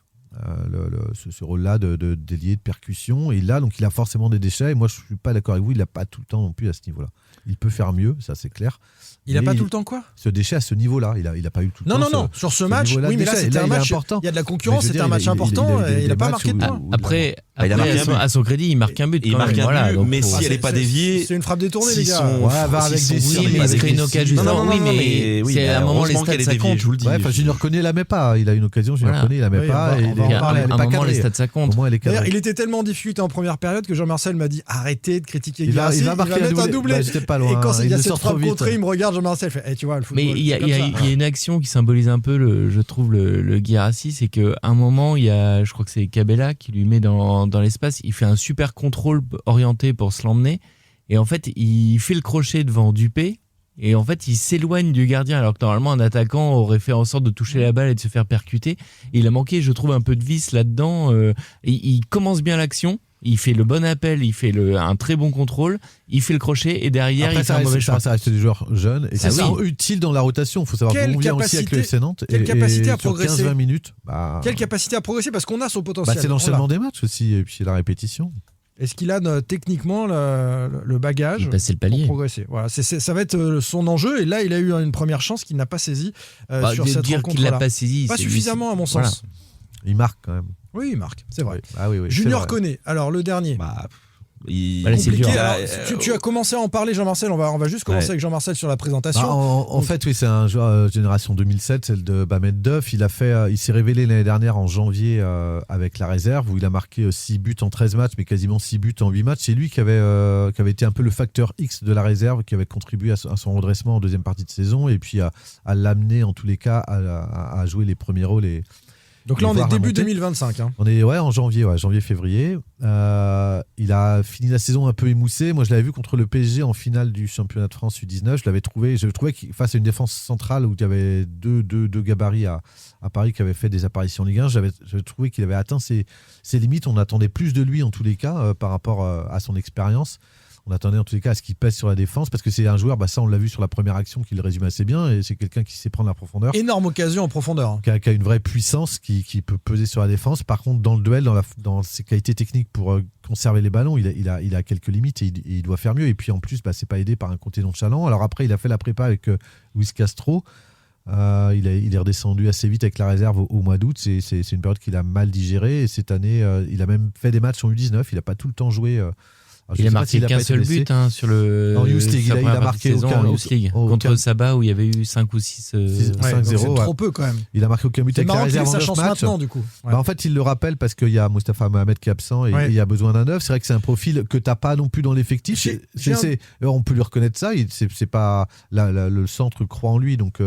Ce rôle-là d'ailier de percussion, et là donc il a forcément des déchets, et moi je suis pas d'accord avec vous, il n'a pas tout le temps non plus à ce niveau-là. Il peut faire mieux, ça c'est clair. Il a pas tout le temps quoi ? Ce déchet à ce niveau-là, il a pas eu tout le temps. Non, sur ce match, oui, mais là c'était un match important. Il y a de la concurrence, c'était un match important, et il n'a pas marqué de points. Après, il a marqué un but. à son crédit, il marque un but. Il marque un but, mais si elle n'est pas déviée. C'est une frappe détournée, les gars. Avec des Oui, mais il se crée une occasion. Oui, mais c'est à un moment les stats ça compte. Je vous le dis. Junior Koné la met pas. Il a une occasion, Junior Koné il la met pas. À un moment les stats ça compte. D'ailleurs, il était tellement en difficulté en première période que Jean-Marcel m'a dit arrêtez de critiquer Guirassy, il va mettre un doublé. J'étais pas loin. Et quand il y a le cette sort trop frappe vite. contrée, il me regarde, Jean-Marcel fait tu vois le football. Mais il y a une action qui symbolise un peu je trouve le Guirassy, c'est qu'à un moment il y a, je crois que c'est Cabella qui lui met dans l'espace, il fait un super contrôle orienté pour se l'emmener, et en fait il fait le crochet devant Dupé, et en fait il s'éloigne du gardien, alors que normalement un attaquant aurait fait en sorte de toucher la balle et de se faire percuter. Et il a manqué, je trouve, un peu de vis là-dedans. Il commence bien l'action, il fait le bon appel, il fait un très bon contrôle, il fait le crochet, et derrière après, il fait un mauvais choix. Ça reste des joueurs jeunes et ça sont utiles dans la rotation. Il faut savoir qu'on vient aussi avec le FC Nantes. Quelle capacité à progresser. 15-20 minutes. Quelle capacité à progresser, parce qu'on a son potentiel. C'est l'enchaînement des matchs aussi, et puis la répétition. Est-ce qu'il a techniquement le bagage le palier pour progresser? Voilà, ça va être son enjeu, et là il a eu une première chance qu'il n'a pas saisie sur cette dire rencontre-là. qu'il l'a pas saisi, pas suffisamment à mon sens. Il marque quand même. Oui, il marque, c'est vrai. Oui, Junior Koné, alors le dernier. C'est dur. Alors, tu as commencé à en parler, Jean-Marcel. On va juste commencer avec Jean-Marcel sur la présentation. En fait, oui, c'est un joueur génération 2007, celle de Bamed Duff. Il s'est révélé l'année dernière en janvier avec la réserve, où il a marqué 6 buts en 13 matchs, mais quasiment 6 buts en 8 matchs. C'est lui qui avait été un peu le facteur X de la réserve, qui avait contribué à son redressement en deuxième partie de saison, et puis à l'amener en tous les cas à jouer les premiers rôles. Donc là, on est début 2025. On est en janvier-février. Il a fini la saison un peu émoussé. Moi, je l'avais vu contre le PSG en finale du championnat de France U19. Je trouvais qu'il face à une défense centrale où il y avait deux gabarits à Paris qui avaient fait des apparitions en Ligue 1. J'avais trouvé qu'il avait atteint ses limites. On attendait plus de lui en tous les cas par rapport à son expérience. On attendait en tous les cas à ce qu'il pèse sur la défense, parce que c'est un joueur, ça on l'a vu sur la première action, qu'il résume assez bien, et c'est quelqu'un qui sait prendre la profondeur. Énorme occasion en profondeur. Qui a une vraie puissance, qui peut peser sur la défense. Par contre, dans le duel, dans ses qualités techniques pour conserver les ballons, il a quelques limites, et il doit faire mieux. Et puis en plus, c'est pas aidé par un Conté nonchalant. Alors après, il a fait la prépa avec Luis Castro. Il est redescendu assez vite avec la réserve au mois d'août. C'est une période qu'il a mal digérée, et cette année, il a même fait des matchs en U19. Il n'a pas tout le temps joué. Il a marqué qu'un seul but sur le. En Youth League, il a marqué en Youth League contre Saba, où il y avait eu 5 ou 6. 5-0. C'est trop peu quand même. Il a marqué aucun but avec la réserve en 9 matchs. Maintenant, du coup. En fait, il le rappelle parce qu'il y a Moustapha Mohamed qui est absent, et il y a besoin d'un neuf. C'est vrai que c'est un profil que tu n'as pas non plus dans l'effectif. On peut lui reconnaître ça. C'est pas le centre croit en lui, donc.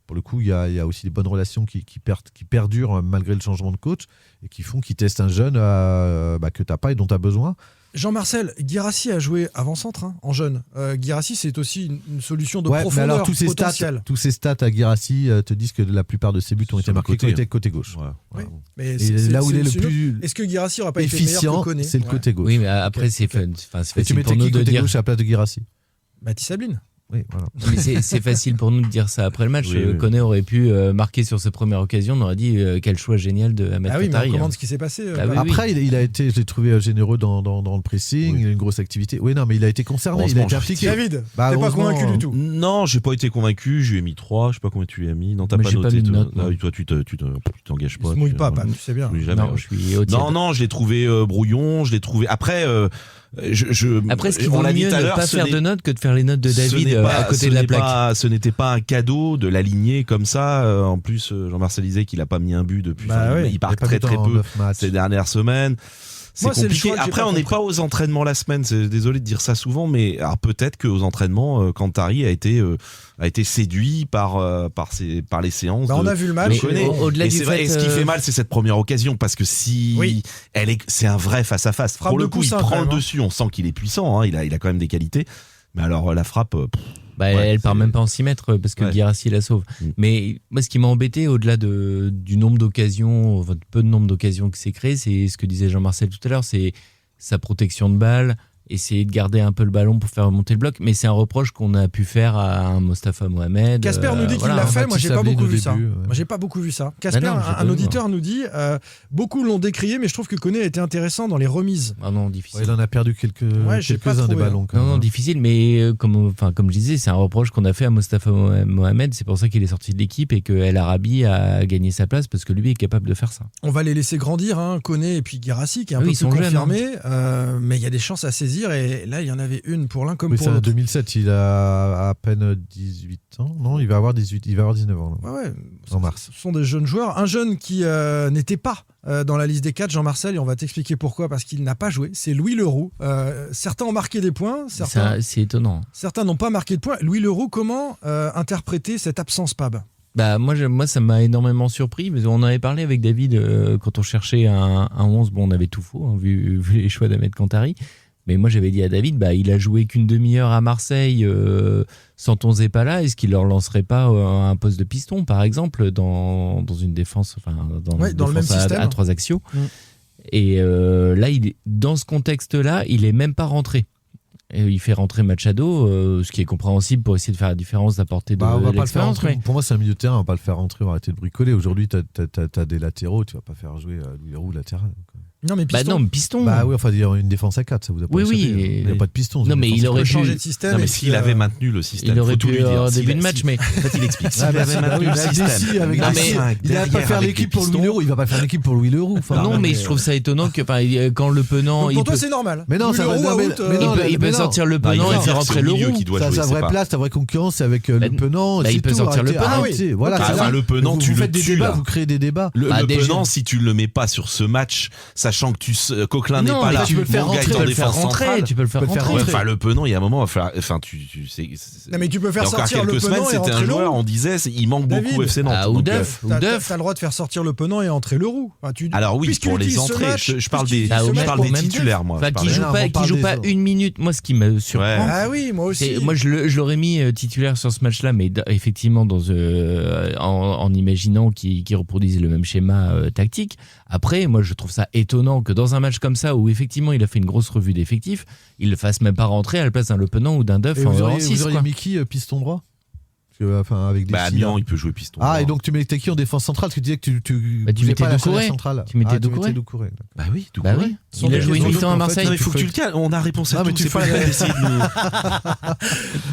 Pour le coup, il y a aussi des bonnes relations qui perdurent malgré le changement de coach, et qui font qu'il teste un jeune que tu n'as pas et dont tu as besoin. Jean-Marcel, Guirassy a joué avant-centre en jeune. Guirassy, c'est aussi une solution de profondeur mais alors, potentielle. Tous ces stats à Guirassy te disent que la plupart de ses buts ont été marqués côté gauche. Oui. Mais là où il est le plus est-ce que Guirassy n'aurait pas efficient, été meilleur que Koné? C'est le côté gauche. Oui, mais après, c'est facile pour nous de côté dire. gauche à la place de Guirassy. Mathis Sabline. Oui, voilà. Mais c'est facile pour nous de dire ça après le match. Koné aurait pu marquer sur sa première occasion. On aurait dit quel choix génial de Ahmed Katari. Mais on commande ce qui s'est passé. Après, il a été, je l'ai trouvé généreux dans le pressing. Il a une grosse activité. Oui, non, mais il a été concerné. Il a été impliqué. David, t'es pas convaincu du tout? Non, j'ai pas été convaincu. Je lui ai mis 3. Je sais pas combien tu lui as mis. Non, t'as pas noté. Toi, tu t'engages pas. Tu te mouilles pas, tu sais bien. Jamais. Non, je suis au tiède. Non, je l'ai trouvé brouillon. Je l'ai trouvé. Après. Après, ce qu'il vaut mieux ne pas faire de notes que de faire les notes de David à côté de la plaque. Ce n'était pas un cadeau de l'aligner comme ça. En plus, Jean-Marcel disait qu'il a pas mis un but depuis. Il part très peu ces dernières semaines. C'est compliqué. Après, on n'est pas aux entraînements la semaine. C'est désolé de dire ça souvent, mais alors peut-être qu'aux entraînements, Cantari a été séduit par les séances. On a vu le match. Au-delà du fait, ce qui fait mal, c'est cette première occasion, parce que c'est un vrai face à face. Pour le coup, il prend le dessus. On sent qu'il est puissant. Il a quand même des qualités. Mais alors la frappe. Elle part même pas en 6 mètres parce que Guirassy la sauve. Mais moi, ce qui m'a embêté, au-delà du nombre d'occasions, peu de nombre d'occasions qui s'est créé, c'est ce que disait Jean-Marcel tout à l'heure, c'est sa protection de balle, essayer de garder un peu le ballon pour faire remonter le bloc. Mais c'est un reproche qu'on a pu faire à un Mostafa Mohamed. Casper nous dit qu'il l'a fait. Moi, j'ai pas beaucoup vu ça. Moi, j'ai pas beaucoup vu ça. Casper, un auditeur nous dit beaucoup l'ont décrié, mais je trouve que Koné a été intéressant dans les remises. Ah non, difficile. Il en a perdu quelques-uns des ballons. Non, difficile, mais comme je disais, c'est un reproche qu'on a fait à Mostafa Mohamed. C'est pour ça qu'il est sorti de l'équipe et que El Arabi a gagné sa place, parce que lui est capable de faire ça. On va les laisser grandir, Koné et puis Guirassy, qui est un peu plus confirmé, mais il y a des chances à saisir. Et là, il y en avait une pour l'un comme pour l'autre. C'est en 2007, il a à peine 18 ans. Non, il va avoir 19 ans. En mars. Ce sont des jeunes joueurs. Un jeune qui n'était pas dans la liste des 4, Jean-Marcel, et on va t'expliquer pourquoi, parce qu'il n'a pas joué. C'est Louis Leroux. Certains ont marqué des points. C'est étonnant. Certains n'ont pas marqué de points. Louis Leroux, comment interpréter cette absence Pab ? Moi, ça m'a énormément surpris, mais on en avait parlé avec David quand on cherchait un 11. Bon, on avait tout faux, vu les choix d'Ahmed Kantari. Mais moi, j'avais dit à David, il a joué qu'une demi-heure à Marseille sans Tonzé-Pala. Est-ce qu'il leur lancerait pas un poste de piston, par exemple, dans une défense, dans le même système à 3 axiaux. Et là, dans ce contexte-là, il est même pas rentré. Et il fait rentrer Machado, ce qui est compréhensible pour essayer de faire la différence, d'apporter de l'expérience. Pour moi, c'est un milieu de terrain, on va pas le faire rentrer, on va arrêter de bricoler. Aujourd'hui, t'as des latéraux, tu vas pas faire jouer Louis Leroux latéral. Non, mais piston. Piston. Il y a une défense à 4, ça vous a pas échappé. Il n'y a pas de piston. Non, mais il aurait changé de système. Non, mais s'il avait maintenu le système, il aurait pu avoir début de match, mais en fait, il explique. S'il avait maintenu le système, il va pas faire l'équipe pour Louis Leroux. Il va pas faire l'équipe pour Louis Leroux. Non, mais je trouve ça étonnant que quand Le Penant. Pour toi, c'est normal. Mais non, ça va. Il peut sortir Le Penant et faire rentrer Leroux. Sa vraie place, ta vraie concurrence, c'est avec Le Penant. Il peut sortir Le Penant. Voilà. Le Penant, tu le tues là. Vous créez des débats. Le Penant, si tu le mets pas sur ce match, sachant que Coquelin n'est pas là, tu peux le faire rentrer. Tu peux le faire rentrer. Enfin, Le Penant, il y a un moment, tu sais. Non, mais tu peux faire sortir Le Penant. Il y a quelques semaines, c'était un joueur, on disait, il manque beaucoup FC Nantes. Ou Duff. T'as le droit de faire sortir Le Penant et entrer Leroux. Alors oui, pour les entrées. Je parle des titulaires, moi. Qui joue pas une minute. Moi, ce qui me surprend. Ah oui, moi aussi. Moi, je l'aurais mis titulaire sur ce match-là, mais effectivement, en imaginant qu'il reproduise le même schéma tactique. Après, moi, je trouve ça étonnant que dans un match comme ça, où effectivement il a fait une grosse revue d'effectifs, il le fasse même pas rentrer à la place d'un Le Penant ou d'un Duff en 6. Vous auriez mis qui piston droit? Avec des Amiens, il peut jouer piston. Et donc tu mettais qui en défense centrale? Parce que tu disais que tu mettais Doucouré. Tu mettais Doucouré. Bah oui, Doucouré. Il a joué une mi-temps à Marseille. Il faut que tu le calmes. On a réponse à tout. C'est pas la peine d'essayer de nous.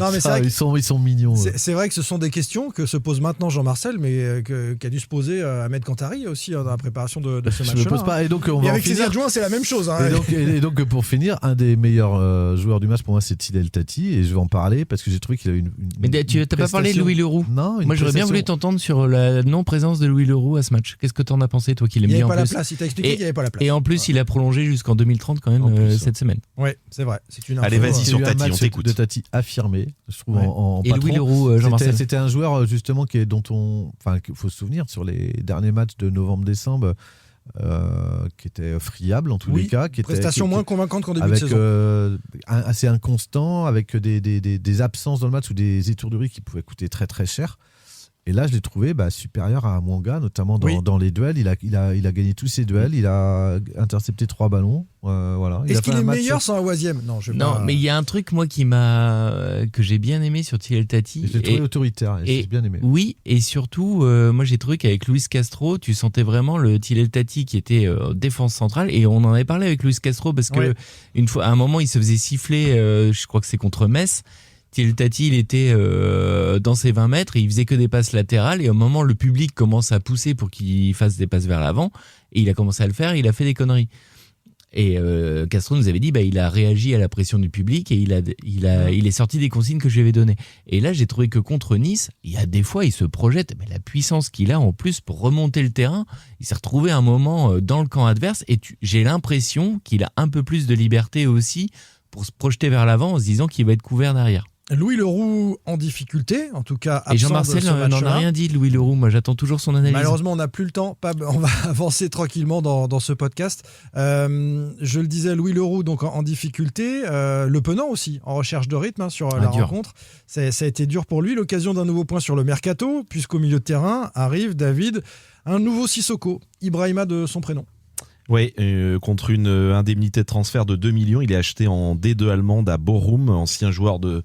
Non, mais c'est vrai ils sont mignons. C'est vrai que ce sont des questions que se pose maintenant Jean-Marcel, mais qu'a dû se poser Ahmed Kantari aussi dans la préparation de ce match-là. Je me pose pas. Et donc avec ses adjoints, c'est la même chose. Et donc pour finir, un des meilleurs joueurs du match pour moi, c'est Tillel Tati, et je vais en parler parce que j'ai trouvé qu'il avait une. Mais tu n'as pas parlé de Louis Leroux? Non. Moi, j'aurais bien voulu t'entendre sur la non-présence de Louis Leroux à ce match. Qu'est-ce que t'en as pensé, toi, qui l'aime bien en plus? Il n'y avait pas la place, il t'a expliqué qu'il n'y avait pas la place. Et en plus, il a prolongé jusqu'en 2030 quand même cette semaine. Oui, c'est vrai. Allez, vas-y sur Tati, on t'écoute. De Tati affirmé, je trouve, en et Louis Leroux, Jean-Marcel. C'était un joueur, justement, qu'il faut se souvenir sur les derniers matchs de novembre-décembre, qui était friable en tous les cas. Prestation moins convaincante qu'en début de saison. Assez inconstant, avec des absences dans le match ou des étourderies qui pouvaient coûter très très cher. Et là, je l'ai trouvé supérieur à Mwanga, notamment dans les duels. Il a gagné tous ses duels. Il a intercepté 3 ballons. Voilà. Est-ce qu'il est meilleur sans Awaziem? Non, mais il y a un truc, moi, que j'ai bien aimé sur Tillel Tati. Je l'ai trouvé autoritaire. J'ai bien aimé. Oui, et surtout, moi, j'ai trouvé qu'avec Luis Castro, tu sentais vraiment le Tillel Tati qui était défense centrale. Et on en avait parlé avec Luis Castro parce que une fois, à un moment, il se faisait siffler. Je crois que c'est contre Metz. Tillel Tati, il était dans ses 20 mètres et il faisait que des passes latérales, et au moment le public commence à pousser pour qu'il fasse des passes vers l'avant, et il a commencé à le faire, il a fait des conneries. Et Castro nous avait dit, il a réagi à la pression du public et il est sorti des consignes que je lui avais données. Et là, j'ai trouvé que contre Nice, il y a des fois, il se projette, mais la puissance qu'il a en plus pour remonter le terrain, il s'est retrouvé un moment dans le camp adverse et j'ai l'impression qu'il a un peu plus de liberté aussi pour se projeter vers l'avant en se disant qu'il va être couvert derrière. Louis Leroux en difficulté, en tout cas absent. Et Jean-Marcel n'en a rien dit de Louis Leroux, moi j'attends toujours son analyse. Malheureusement on n'a plus le temps, on va avancer tranquillement dans ce podcast. Je le disais, Louis Leroux donc en difficulté, Le Penant aussi en recherche de rythme sur la rencontre. Ça a été dur pour lui, l'occasion d'un nouveau point sur le mercato, puisqu'au milieu de terrain arrive David, un nouveau Sissoko, Ibrahima de son prénom. Oui, contre une indemnité de transfert de 2 millions, il est acheté en D2 allemande à Bochum, ancien joueur de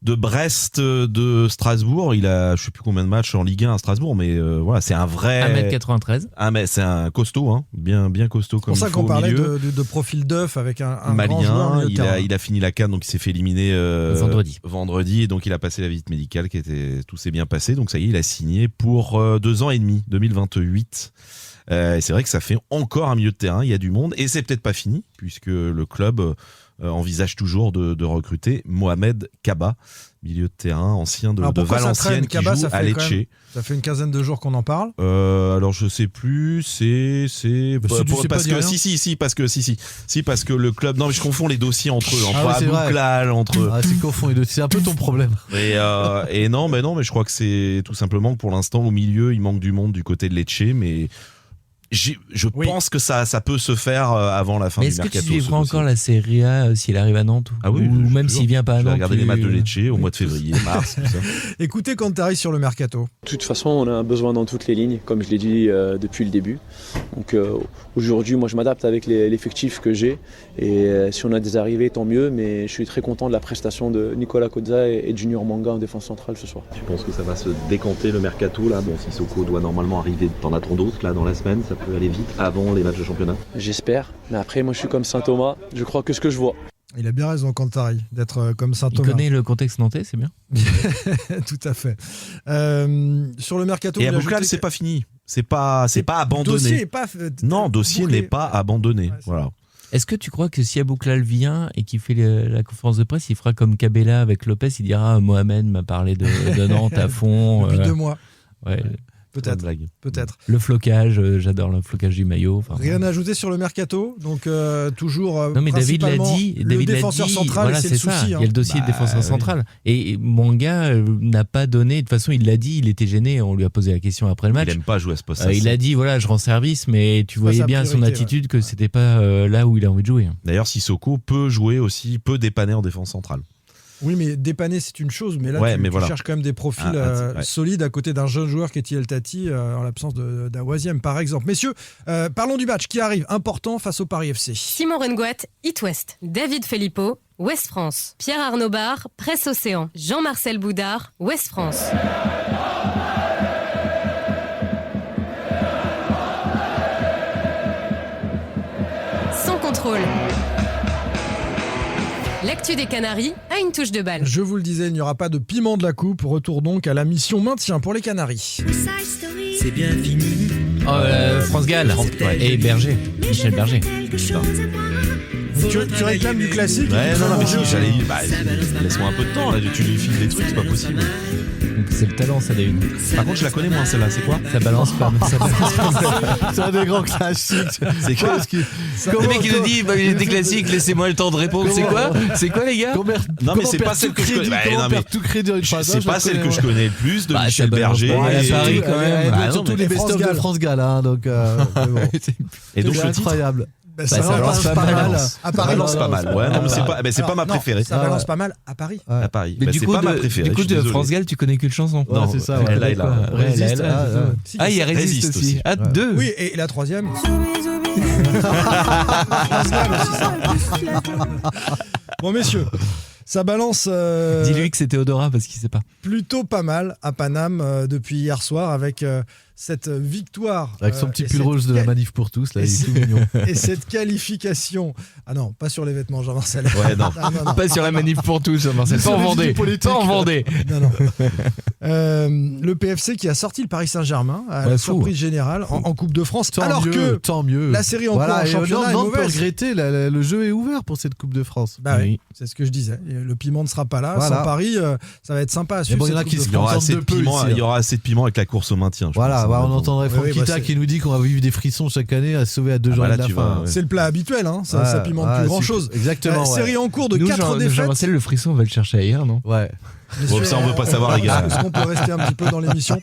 Brest, de Strasbourg. Il a, je sais plus combien de matchs en Ligue 1 à Strasbourg, mais voilà, c'est un vrai 1m93. Mais c'est un costaud, bien costaud comme il faut. C'est pour ça qu'on parlait de profil d'œuf avec un malien. Grand joueur Il a fini la CAN, donc il s'est fait éliminer vendredi, et donc il a passé la visite médicale tout s'est bien passé. Donc ça y est, il a signé pour 2 ans et demi, 2028. Et c'est vrai que ça fait encore un milieu de terrain, il y a du monde, et c'est peut-être pas fini, puisque le club envisage toujours de recruter Mohamed Kaba, milieu de terrain ancien de Valenciennes, qui joue à Lecce. Ça fait une quinzaine de jours qu'on en parle. Alors je sais plus, parce que le club, non mais je confonds les dossiers entre eux, entre Abouklal, c'est confond les dossiers, c'est un peu ton problème. Et non mais je crois que c'est tout simplement que pour l'instant au milieu il manque du monde du côté de Lecce, mais je pense que ça peut se faire avant la fin du mercato. Est-ce que tu suivras encore la Serie A s'il arrive à Nantes ou même s'il vient pas à Nantes? Je vais regarder les matchs de Lecce au mois de février, mars, tout ça. Écoutez Cantari sur le mercato. De toute façon, on a un besoin dans toutes les lignes, comme je l'ai dit depuis le début. Donc aujourd'hui, moi je m'adapte avec l'effectif que j'ai. Et si on a des arrivées, tant mieux. Mais je suis très content de la prestation de Nicolas Kozza et Junior Manga en défense centrale ce soir. Tu penses que ça va se décanter le mercato là? Bon, Sissoko doit normalement arriver, t'en attends d'autres là dans la semaine, ça peut aller vite avant les matchs de championnat? J'espère, mais après moi je suis comme Saint-Thomas, je crois que ce que je vois. Il a bien raison Cantari d'être comme Saint-Thomas. Il connaît le contexte nantais, c'est bien. Tout à fait. Sur le mercato, et Abouklal, c'est pas fini, c'est pas abandonné. Dossier n'est pas abandonné. Voilà. Est-ce que tu crois que si Abouklal vient et qu'il fait la conférence de presse, il fera comme Cabella avec Lopez, il dira Mohamed m'a parlé de Nantes à fond depuis 2 mois. Ouais. Peut-être. Le flocage, j'adore le flocage du maillot. Rien à ajouter sur le mercato, donc toujours. Non mais David l'a dit. Le défenseur central, voilà, c'est le ça. souci. Il y a le dossier de défenseur central. Et Manga n'a pas donné. De toute façon, il l'a dit. Il était gêné. On lui a posé la question après le match. Il aime pas jouer à ce poste. Il a dit je rends service, mais tu voyais bien son attitude que c'était pas là où il a envie de jouer. D'ailleurs, Sissoko peut jouer aussi, peut dépanner en défense centrale. Oui, mais dépanner, c'est une chose. Mais là, tu cherches quand même des profils solides à côté d'un jeune joueur qui est Thiel Tati, en l'absence d'Awaziem, par exemple. Messieurs, parlons du match qui arrive, important face au Paris FC. Simon Rengoat, It West. David Filippo, Ouest France. Pierre Arnaud Barre, Presse Océan. Jean-Marcel Boudard, Ouest France. Sans contrôle. L'actu des Canaries a une touche de balle. Je vous le disais, il n'y aura pas de piment de la coupe. Retour donc à la mission maintien pour les Canaries. C'est bien fini. France Gall et Berger. Michel Berger. Tu réclames du classique? Non, mais si, laisse-moi un peu de temps, là, tu lui files des trucs, c'est pas possible. C'est le talent, ça, David. Par contre, je la connais moins, celle-là, c'est quoi? Ça balance pas. C'est un des grands classiques. C'est quoi? Le mec, il nous dit, il était classique, laissez-moi le temps de répondre. C'est quoi, les gars? Non, mais c'est pas celle que je connais. C'est pas celle que je connais le plus de Michel Berger. À Paris, quand même. Surtout les best-of de France Gall, donc. Et donc, c'est incroyable. Ça balance pas mal. À Paris, ça balance pas mal. Ouais, non, mais c'est pas ma préférée. Ça balance pas mal à Paris. À Paris. Mais c'est pas ma préférée. Du coup, de France Gall, tu connais qu'une chanson. Non, c'est ça. Elle Résiste. Il y a Résiste aussi. Ah, 2. Oui, et la troisième. Bon, messieurs. Ça balance. Dis-lui que c'est Théodora parce qu'il sait pas. Plutôt pas mal à Paname depuis hier soir avec cette victoire. Avec son petit pull cette rouge de la manif pour tous, là, il est tout mignon. Et cette qualification. Ah non, pas sur les vêtements, Jean-Marcel. Ouais, non. Non. Pas sur la manif pour tous, Jean-Marcel. Pas en Vendée. Pas en Vendée. Non. Le PFC qui a sorti le Paris Saint-Germain à la surprise générale en Coupe de France. Tant mieux. La série en cours en championnat est on peut mauvaise. regretter, le jeu est ouvert pour cette Coupe de France. Bah oui, c'est ce que je disais. Le piment ne sera pas là. Sans Paris, ça va être sympa à suivre. Il y aura assez de piment avec la course au maintien. Voilà, on entendrait Franck Kita qui nous dit qu'on va vivre des frissons chaque année à se sauver à 2 jours de la fin. C'est le plat habituel, hein. Ça pimente plus grand chose. Exactement. Série en cours de 4 défaites. Jean-Marcel, le frisson, on va le chercher ailleurs, non? Ouais. Bon, ça, on veut pas savoir, les gars. Est-ce qu'on peut rester un petit peu dans l'émission?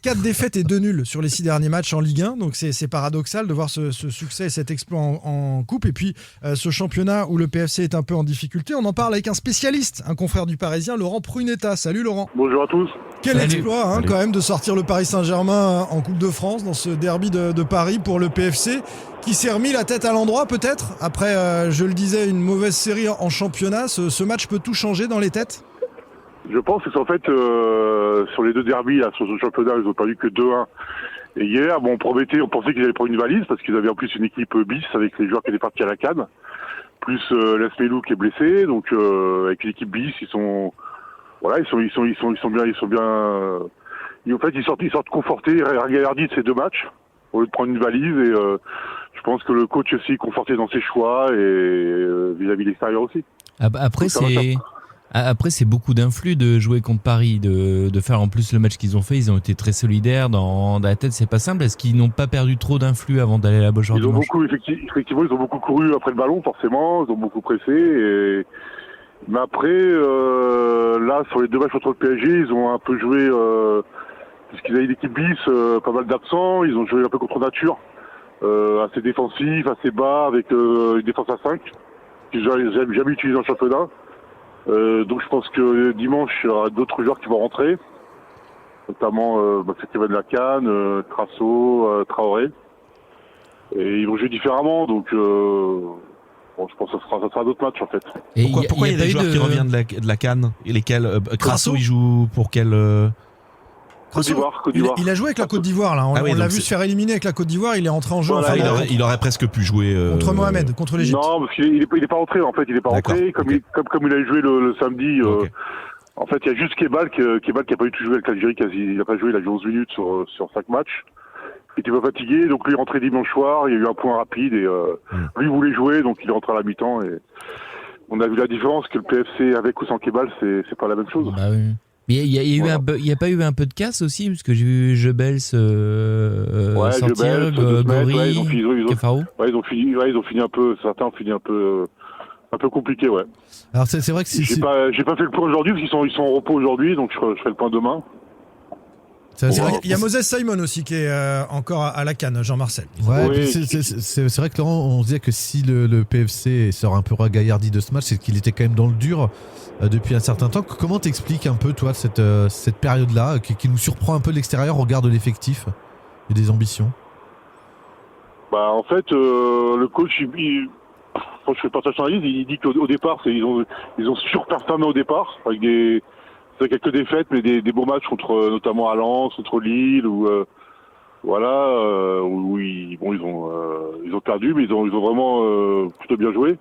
4 défaites et 2 nuls sur les 6 derniers matchs en Ligue 1. Donc, c'est paradoxal de voir ce succès et cet exploit en Coupe. Et puis, ce championnat où le PFC est un peu en difficulté. On en parle avec un spécialiste, un confrère du Parisien, Laurent Prunetta. Salut, Laurent. Bonjour à tous. Quel exploit, quand même, de sortir le Paris Saint-Germain en Coupe de France dans ce derby de Paris pour le PFC, qui s'est remis la tête à l'endroit, peut-être. Après, je le disais, une mauvaise série en championnat. Ce match peut tout changer dans les têtes? Je pense que c'est en fait sur les 2 derbys là, sur ce championnat, ils ont perdu que 2-1. Et hier, on pensait qu'ils allaient prendre une valise parce qu'ils avaient en plus une équipe bis avec les joueurs qui étaient partis à la CAN, plus Lasmelou qui est blessé. Donc avec l'équipe bis, ils sont bien. En fait, ils sortent confortés, regardis de ces 2 matchs au lieu de prendre une valise. Et je pense que le coach aussi est conforté dans ses choix et vis-à-vis de l'extérieur aussi. Après, c'est beaucoup d'influx de jouer contre Paris, de faire en plus le match qu'ils ont fait. Ils ont été très solidaires dans la tête, c'est pas simple. Est-ce qu'ils n'ont pas perdu trop d'influx avant d'aller à la Beaujoire dimanche? Effectivement, ils ont beaucoup couru après le ballon, forcément. Ils ont beaucoup pressé. Mais après, là, sur les 2 matchs contre le PSG, ils ont un peu joué, puisqu'ils avaient l'équipe bis, pas mal d'absents. Ils ont joué un peu contre nature, assez défensif, assez bas, avec une défense à 5, qu'ils n'ont jamais utilisé en championnat. Donc je pense que dimanche, il y aura d'autres joueurs qui vont rentrer, notamment Kevin Lacane, Crasso, Traoré. Et ils vont jouer différemment, donc je pense que ça sera d'autres matchs en fait. Et pourquoi il y a des joueurs qui reviennent de la CAN et lesquels Crasso, il joue pour quel Côte d'Ivoire. Il a joué avec la Côte d'Ivoire là. On l'a vu se faire éliminer avec la Côte d'Ivoire. Il est rentré en jeu. Voilà, il aurait presque pu jouer contre Mohamed, contre l'Égypte. Non, parce qu'il est pas rentré en fait. Il est pas rentré. Comme il a joué le samedi. En fait, il y a juste Kebal qui a pas eu tout joué avec l'Algérie. Il a pas joué. Il a joué 11 minutes sur 5 matchs. Il était pas fatigué, donc lui il est rentré dimanche soir. Il y a eu un point rapide et lui voulait jouer, donc il est rentré à la mi-temps. Et on a vu la différence que le PFC avec ou sans Kebal, c'est pas la même chose. Bah oui. Mais il y a pas eu un peu de casse aussi, parce que j'ai vu Jebels sortir, Gori, Cafaro. Ouais, ils ont fini un peu. Certains ont fini un peu compliqué, ouais. Alors c'est vrai que j'ai pas fait le point aujourd'hui parce qu'ils sont en repos aujourd'hui, donc je ferai le point demain. Il y a Moses Simon aussi qui est encore à la CAN, Jean-Marcel. Ouais, oui. C'est vrai que Laurent, on se disait que si le PFC sort un peu ragaillardi de ce match, c'est qu'il était quand même dans le dur depuis un certain temps. Comment t'expliques un peu, toi, cette période-là qui nous surprend un peu de l'extérieur au regard de l'effectif et des ambitions? Bah, en fait, le coach, quand je fais partage son analyse, il dit qu'au départ, ils ont surperformé au départ, avec quelques défaites, mais des beaux matchs contre notamment à Lens, contre Lille, où ils ont perdu, mais ils ont vraiment plutôt bien joué.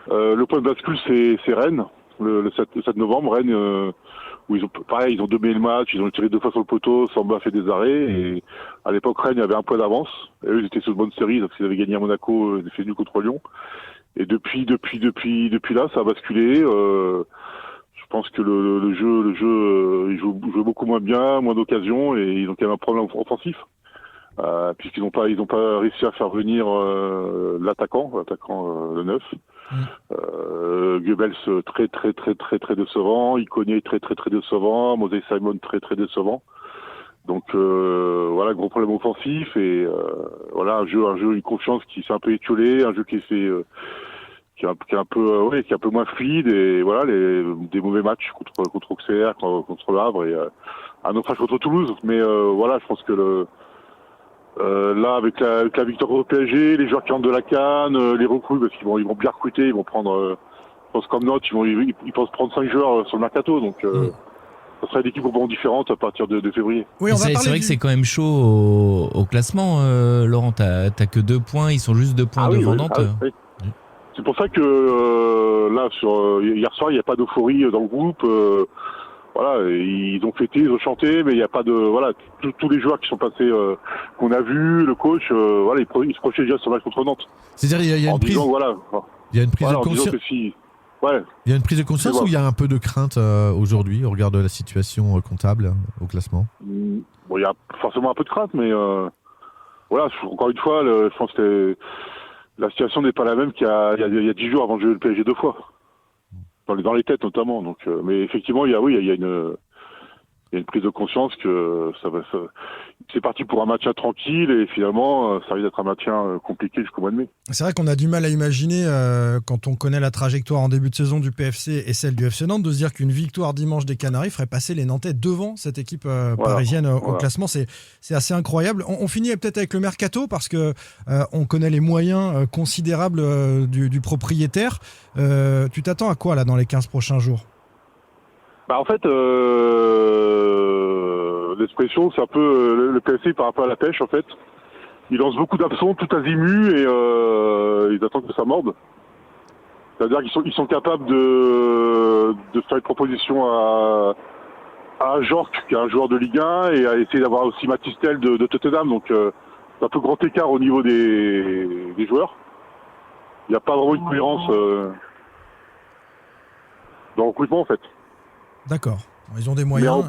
Le point de bascule, c'est Rennes, le 7 novembre, Rennes, où ils ont dominé le match, ils ont tiré 2 fois sur le poteau, Samba a fait des arrêts, et à l'époque, Rennes avait un point d'avance, et eux, ils étaient sur une bonne série, parce qu'ils avaient gagné à Monaco, ils avaient fait nul contre Lyon. Et depuis là, ça a basculé. Je pense que le jeu, ils jouent beaucoup moins bien, moins d'occasions, et ils ont quand même un problème offensif, puisqu'ils n'ont pas réussi à faire venir l'attaquant le 9. Goebbels très décevant, Iconé très décevant, Moses Simon très décevant. Donc gros problème offensif et un jeu, une confiance qui s'est un peu étiolée, un jeu qui est un peu moins fluide et des mauvais matchs contre Auxerre, contre Le Havre et un naufrage contre Toulouse. Mais je pense que là avec la victoire contre le PSG, les joueurs qui rentrent de la CAN, les recrues parce qu'ils vont bien recruter, ils vont prendre, je pense comme note, ils pensent prendre 5 joueurs sur le mercato. Donc ça sera une équipe complètement différente à partir de février. Oui, c'est vrai que c'est quand même chaud au classement, Laurent. T'as que 2 points, ils sont juste 2 points devant Nantes. Oui. C'est pour ça que là, hier soir, il n'y a pas d'euphorie dans le groupe. Voilà, ils ont fêté, ils ont chanté, mais il n'y a pas de tous les joueurs qui sont passés, qu'on a vus, le coach, voilà, ils se projettaient déjà sur le match contre Nantes. C'est-à-dire il y a une prise. Il y a une prise de conscience. Ouais. Il y a une prise de conscience ou il y a un peu de crainte aujourd'hui au regard de la situation comptable au classement? Bon, il y a forcément un peu de crainte, mais voilà, encore une fois, je pense que la situation n'est pas la même qu'il y a 10 jours avant de jouer le PSG 2 fois. Dans les têtes notamment. Donc, mais effectivement, il y a une prise de conscience que c'est parti pour un maintien tranquille et finalement, ça risque d'être un maintien compliqué jusqu'au mois de mai. C'est vrai qu'on a du mal à imaginer, quand on connaît la trajectoire en début de saison du PFC et celle du FC Nantes, de se dire qu'une victoire dimanche des Canaries ferait passer les Nantais devant cette équipe parisienne au classement. C'est assez incroyable. On finit peut-être avec le mercato parce que on connaît les moyens considérables du propriétaire. Tu t'attends à quoi là dans les 15 prochains jours? En fait, l'expression, c'est un peu le PSC par rapport à la pêche, en fait. Ils lancent beaucoup d'absents, tout azimut, et ils attendent que ça morde. C'est-à-dire qu'ils sont capables de faire une proposition à Jork, qui est un joueur de Ligue 1, et à essayer d'avoir aussi Matistel de Tottenham. Donc, c'est un peu grand écart au niveau des joueurs. Il n'y a pas vraiment une cohérence dans le recrutement, en fait. D'accord. Ils ont des moyens.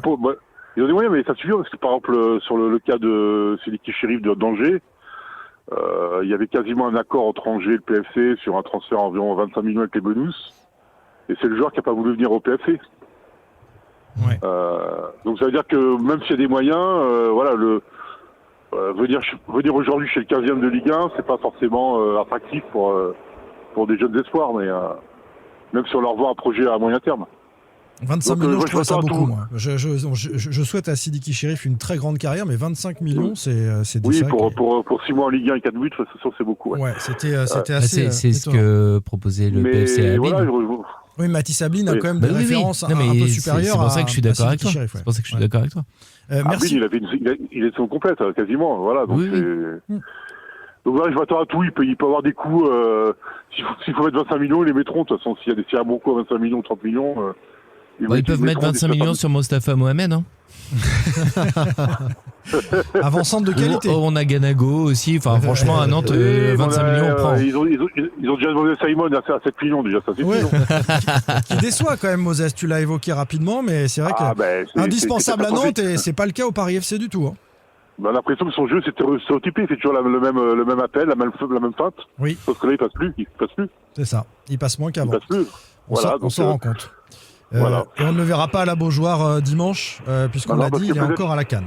Ils ont des moyens, mais ça suffit parce que par exemple sur le cas de Sédiki Chérif d'Angers, il y avait quasiment un accord entre Angers et le PFC sur un transfert à environ 25 millions avec les bonus, et c'est le joueur qui n'a pas voulu venir au PFC. Ouais. Donc ça veut dire que même s'il y a des moyens, voilà, venir aujourd'hui chez le 15e de Ligue 1, c'est pas forcément attractif pour des jeunes espoirs, mais même si on leur voit un projet à moyen terme. 25 millions, je trouve ça beaucoup, moi. Je souhaite à Sédiki Chérif une très grande carrière, mais 25 millions, c'est oui, pour 6 mois en Ligue 1 et 4 buts, c'est beaucoup. Ouais, c'était assez. C'est ce que proposait le PFC à Abline. Oui, Mathis Abline a quand même des références un peu supérieures. C'est pour ça que je suis d'accord avec toi. C'est pour ça que je suis d'accord avec toi. Merci. Il est son complète, quasiment. Voilà, donc donc voilà, je m'attends à tout. Il peut avoir des coups. S'il faut mettre 25 millions, ils les mettront. De toute façon, s'il y a un bon coup à 25 millions, 30 millions. Ils peuvent mettre 25 millions sur Mostafa Mohamed. Hein. Avant-centre de qualité. On a Ganago aussi. Enfin, franchement, à Nantes, 25 millions, on prend. Ils ont déjà demandé Simon à 7 millions déjà. Ça, c'est qui déçoit quand même, Moses. Tu l'as évoqué rapidement, mais c'est vrai que indispensable à Nantes, et c'est pas le cas au Paris FC du tout. Hein. On a l'impression que son jeu c'est stéréotypé, il fait toujours le même appel, la même feinte. Oui. Sauf que là, il passe plus. C'est ça. Il passe moins qu'avant. Il passe plus. On s'en rend compte. Voilà. Et on ne le verra pas à la Beaujoire dimanche, puisqu'on l'a dit, il est encore à la CAN.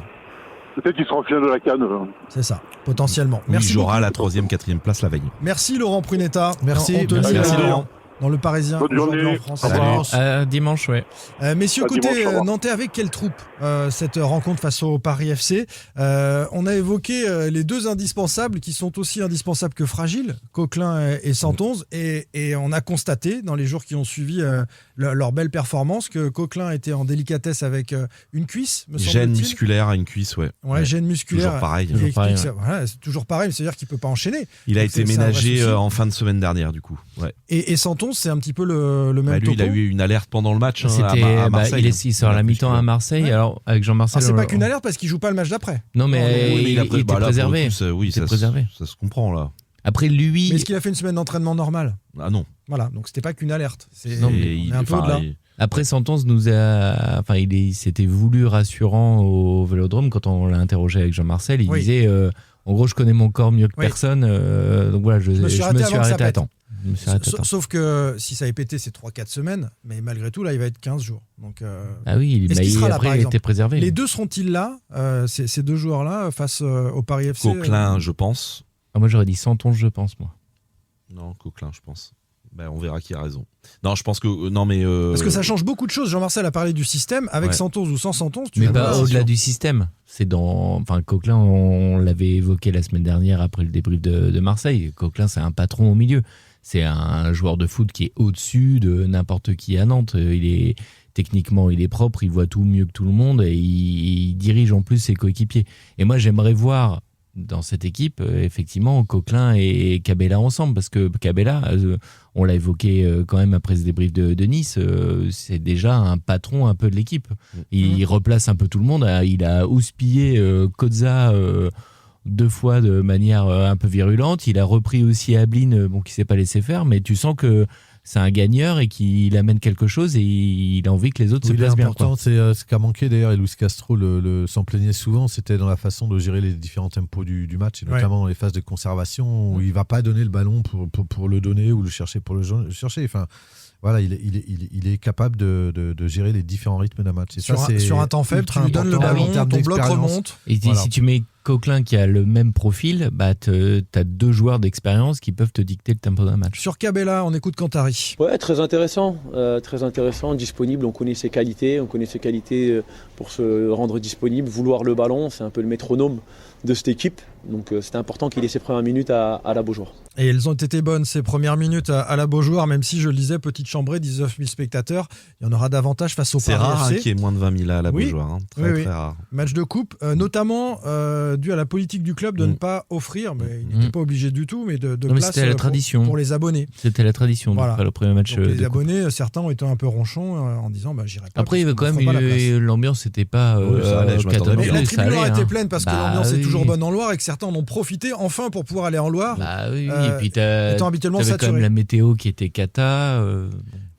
Peut-être qu'il sera en finale de la CAN. C'est ça, potentiellement. Merci. Il jouera la 3e, 4e place la veille. Merci Laurent Prunetta. Merci. Merci Laurent. Dans le Parisien, aujourd'hui en France. Dimanche, ouais. Messieurs, côté nantais, avec quelle troupe cette rencontre face au Paris FC? On a évoqué les deux indispensables qui sont aussi indispensables que fragiles, Coquelin et Santonze, et on a constaté dans les jours qui ont suivi leur belle performance que Coquelin était en délicatesse avec une cuisse, me semble-t-il. Gêne musculaire à une cuisse, ouais. Ouais, gêne musculaire. Toujours pareil. Voilà, c'est toujours pareil, c'est-à-dire qu'il ne peut pas enchaîner. Il a été ménagé en fin de semaine dernière, du coup. Ouais. Et Santonze, c'est un petit peu le même topo. Lui, il a eu une alerte pendant le match à Marseille. Il sort à la mi-temps à Marseille. Alors, avec Jean-Marcel. C'est pas qu'une alerte parce qu'il joue pas le match d'après. Non, mais il était préservé. Oui, ça se comprend, là. Après, lui. Mais est-ce qu'il a fait une semaine d'entraînement normale? Ah non. Voilà, donc c'était pas qu'une alerte. Non, mais on est un peu au-delà. Après, Santonze il s'était voulu rassurant au Vélodrome quand on l'a interrogé avec Jean-Marcel. Il disait, en gros, je connais mon corps mieux que personne. Donc voilà, je me suis arrêté à temps. Sauf que si ça avait pété, c'est 3-4 semaines, mais malgré tout, là, il va être 15 jours. Donc, ah oui, il était préservé. Les deux seront-ils là, ces deux joueurs-là, face au Paris FC? Coquelin, je pense. Moi, j'aurais dit Santonze, je pense, moi. Non, Coquelin, je pense. On verra qui a raison. Non, je pense que... Parce que ça change beaucoup de choses. Jean-Marcel a parlé du système. Avec Santonze ou sans Santonze, mais au-delà du système. C'est Coquelin, on l'avait évoqué la semaine dernière après le débrief de Marseille. Coquelin, c'est un patron au milieu. c'est un joueur de foot qui est au-dessus de n'importe qui à Nantes. Techniquement, il est propre, il voit tout mieux que tout le monde et il dirige en plus ses coéquipiers. Et moi, j'aimerais voir dans cette équipe, effectivement, Coquelin et Cabella ensemble, parce que Cabella, on l'a évoqué quand même après ce débrief de Nice, c'est déjà un patron un peu de l'équipe. Il replace un peu tout le monde. Il a houspillé Kozza 2 fois de manière un peu virulente. Il a repris aussi Ablin, qui s'est pas laissé faire, mais tu sens que c'est un gagneur et qu'il amène quelque chose et il a envie que les autres se placent bien. L'important, c'est ce qu'a manqué d'ailleurs, et Luis Castro s'en plaignait souvent, c'était dans la façon de gérer les différents tempos du match, et notamment dans les phases de conservation où il ne va pas donner le ballon pour le donner ou le chercher pour le chercher. Enfin, voilà, il est capable de gérer les différents rythmes d'un match. Et sur un temps faible, tu lui donnes le ballon, ton bloc remonte. Et si tu mets Coquelin qui a le même profil, t'as 2 joueurs d'expérience qui peuvent te dicter le tempo d'un match. Sur Cabella, on écoute Cantari. Ouais, très intéressant, disponible, on connaît ses qualités, pour se rendre disponible, vouloir le ballon, c'est un peu le métronome de cette équipe. Donc c'était important qu'il ait ses premières minutes à la Beaujoire. Et elles ont été bonnes, ces premières minutes à la Beaujoire, même si je le disais, petite chambrée, 19 000 spectateurs, il y en aura davantage face au Paris FC. C'est rare qu'il y ait moins de 20 000 à la Beaujoire. Très rare. Match de coupe, notamment dû à la politique du club de ne pas offrir, mais il n'était pas obligé du tout, mais de place c'était la tradition. Pour les abonnés. C'était la tradition, après le premier match. Donc, les abonnés, certains ont été un peu ronchons en disant j'irai pas. Après, il y avait quand même l'ambiance n'était pas catastrophique. La tribune a été pleine parce que l'ambiance est toujours bonne en Loire et que certains en ont profité enfin pour pouvoir aller en Loire. Et puis étant habituellement saturé. T'avais quand même la météo qui était cata.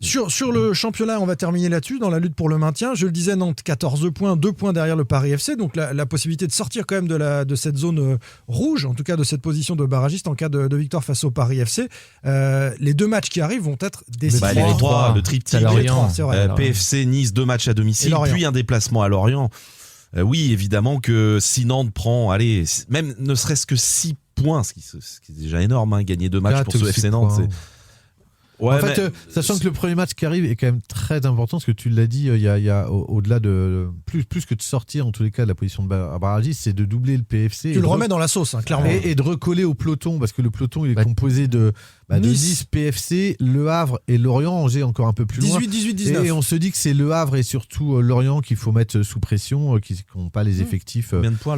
Sur le championnat, on va terminer là-dessus, dans la lutte pour le maintien. Je le disais, Nantes, 14 points, 2 points derrière le Paris FC. Donc la possibilité de sortir quand même de cette zone rouge, en tout cas de cette position de barragiste en cas de victoire face au Paris FC. Les 2 matchs qui arrivent vont être décisifs. Les 3, le triptyque, PFC, Nice, 2 matchs à domicile, puis un déplacement à Lorient. Oui, évidemment que si Nantes prend, même ne serait-ce que 6 points, ce qui est déjà énorme, gagner 2 matchs pour ce FC Nantes, Ouais, en fait, sachant que le premier match qui arrive est quand même très important, parce que tu l'as dit, il y a au-delà de plus que de sortir en tous les cas de la position de barragiste, c'est de doubler le PFC. Tu le remets dans la sauce, clairement. Et de recoller au peloton, parce que le peloton il est composé de Nice, PFC, Le Havre et Lorient. Angers encore un peu plus loin. 18-19. Et on se dit que c'est Le Havre et surtout Lorient qu'il faut mettre sous pression, qui n'ont pas les effectifs. Combien de points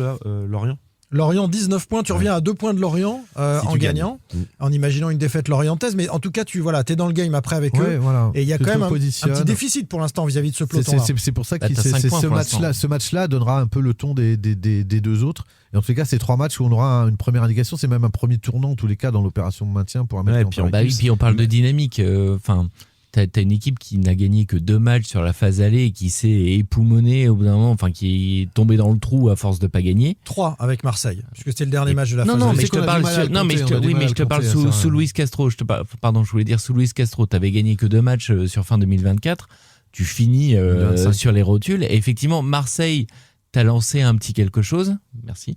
Lorient ? Lorient, 19 points, tu reviens à 2 points de Lorient en gagnant, en imaginant une défaite lorientaise, mais en tout cas, t'es dans le game après avec eux. Voilà. Et il y a quand même un petit déficit pour l'instant vis-à-vis de ce peloton-là. C'est pour ça que ce match-là donnera un peu le ton des 2 autres. Et en tous les cas, c'est 3 matchs où on aura une première indication, c'est même un premier tournant en tous les cas dans l'opération de maintien pour un match. Puis on parle de dynamique. T'as une équipe qui n'a gagné que 2 matchs sur la phase aller et qui s'est époumonée au bout d'un moment, qui est tombée dans le trou à force de pas gagner. 3 avec Marseille, puisque c'était le dernier match de la phase aller. Mais je te parle sous Luis Castro. Je voulais dire sous Luis Castro, t'avais gagné que 2 matchs sur fin 2024. Tu finis sur les rotules. Et effectivement, Marseille t'a lancé un petit quelque chose. Merci.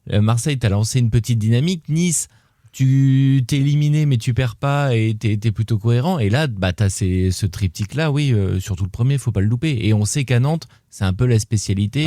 Marseille t'a lancé une petite dynamique. Nice, tu t'es éliminé mais tu perds pas et t'es plutôt cohérent, et là t'as ce triptyque là, surtout le premier, faut pas le louper. Et on sait qu'à Nantes c'est un peu la spécialité.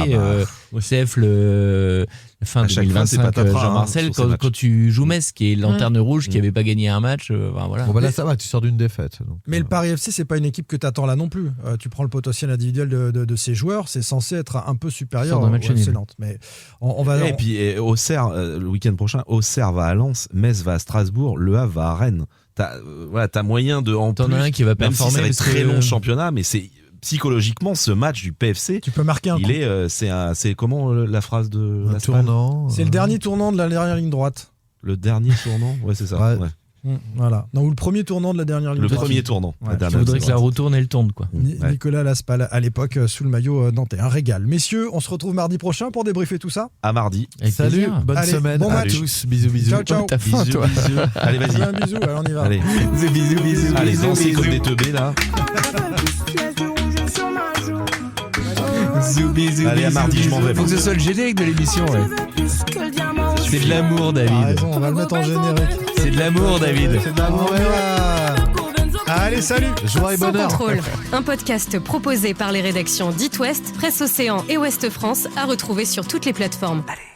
CF le fin 2025, Jean-Marcel, quand tu joues Metz qui est lanterne rouge, qui avait pas gagné un match, voilà. Bon là ça va, tu sors d'une défaite donc. Mais le Paris FC c'est pas une équipe que t'attends là non plus. Tu prends le potentiel individuel de ces joueurs, c'est censé être un peu supérieur au FC Nantes. Mais on va. Et puis Auxerre le week-end prochain, Auxerre va à Lens, Metz va à Strasbourg, Le Havre va à Rennes. T'as moyen de en t'en plus, as un qui va performer, même si ça va être très long championnat, mais c'est psychologiquement ce match du PFC. Tu peux marquer un coup. C'est comment la phrase de un tournant. C'est le dernier tournant de la dernière ligne droite. Le dernier tournant, c'est ça. Ouais. Voilà. Non, ou le premier tournant de la dernière ligne droite. Le premier tournant. Je voudrais que la retourne, elle tourne quoi. Nicolas Laspal à l'époque sous le maillot nantais. Un régal. Messieurs, on se retrouve mardi prochain pour débriefer tout ça. À mardi. Salut, bonne semaine à tous. Bisous. Ciao. T'as faim, toi. Allez, vas-y. Un bisou, allez, on y va. Allez. Bisous. Allez, dansez comme des teubés là. Bisous. Allez, à mardi, je m'en vais. Faut que ce soit le générique de l'émission. C'est de l'amour, David. On va le mettre en générique. C'est de l'amour, David. C'est de l'amour. Allez, salut. Joie et bonheur. Sans contrôle, un podcast proposé par les rédactions d'It West, Presse Océan et Ouest France, à retrouver sur toutes les plateformes. Allez.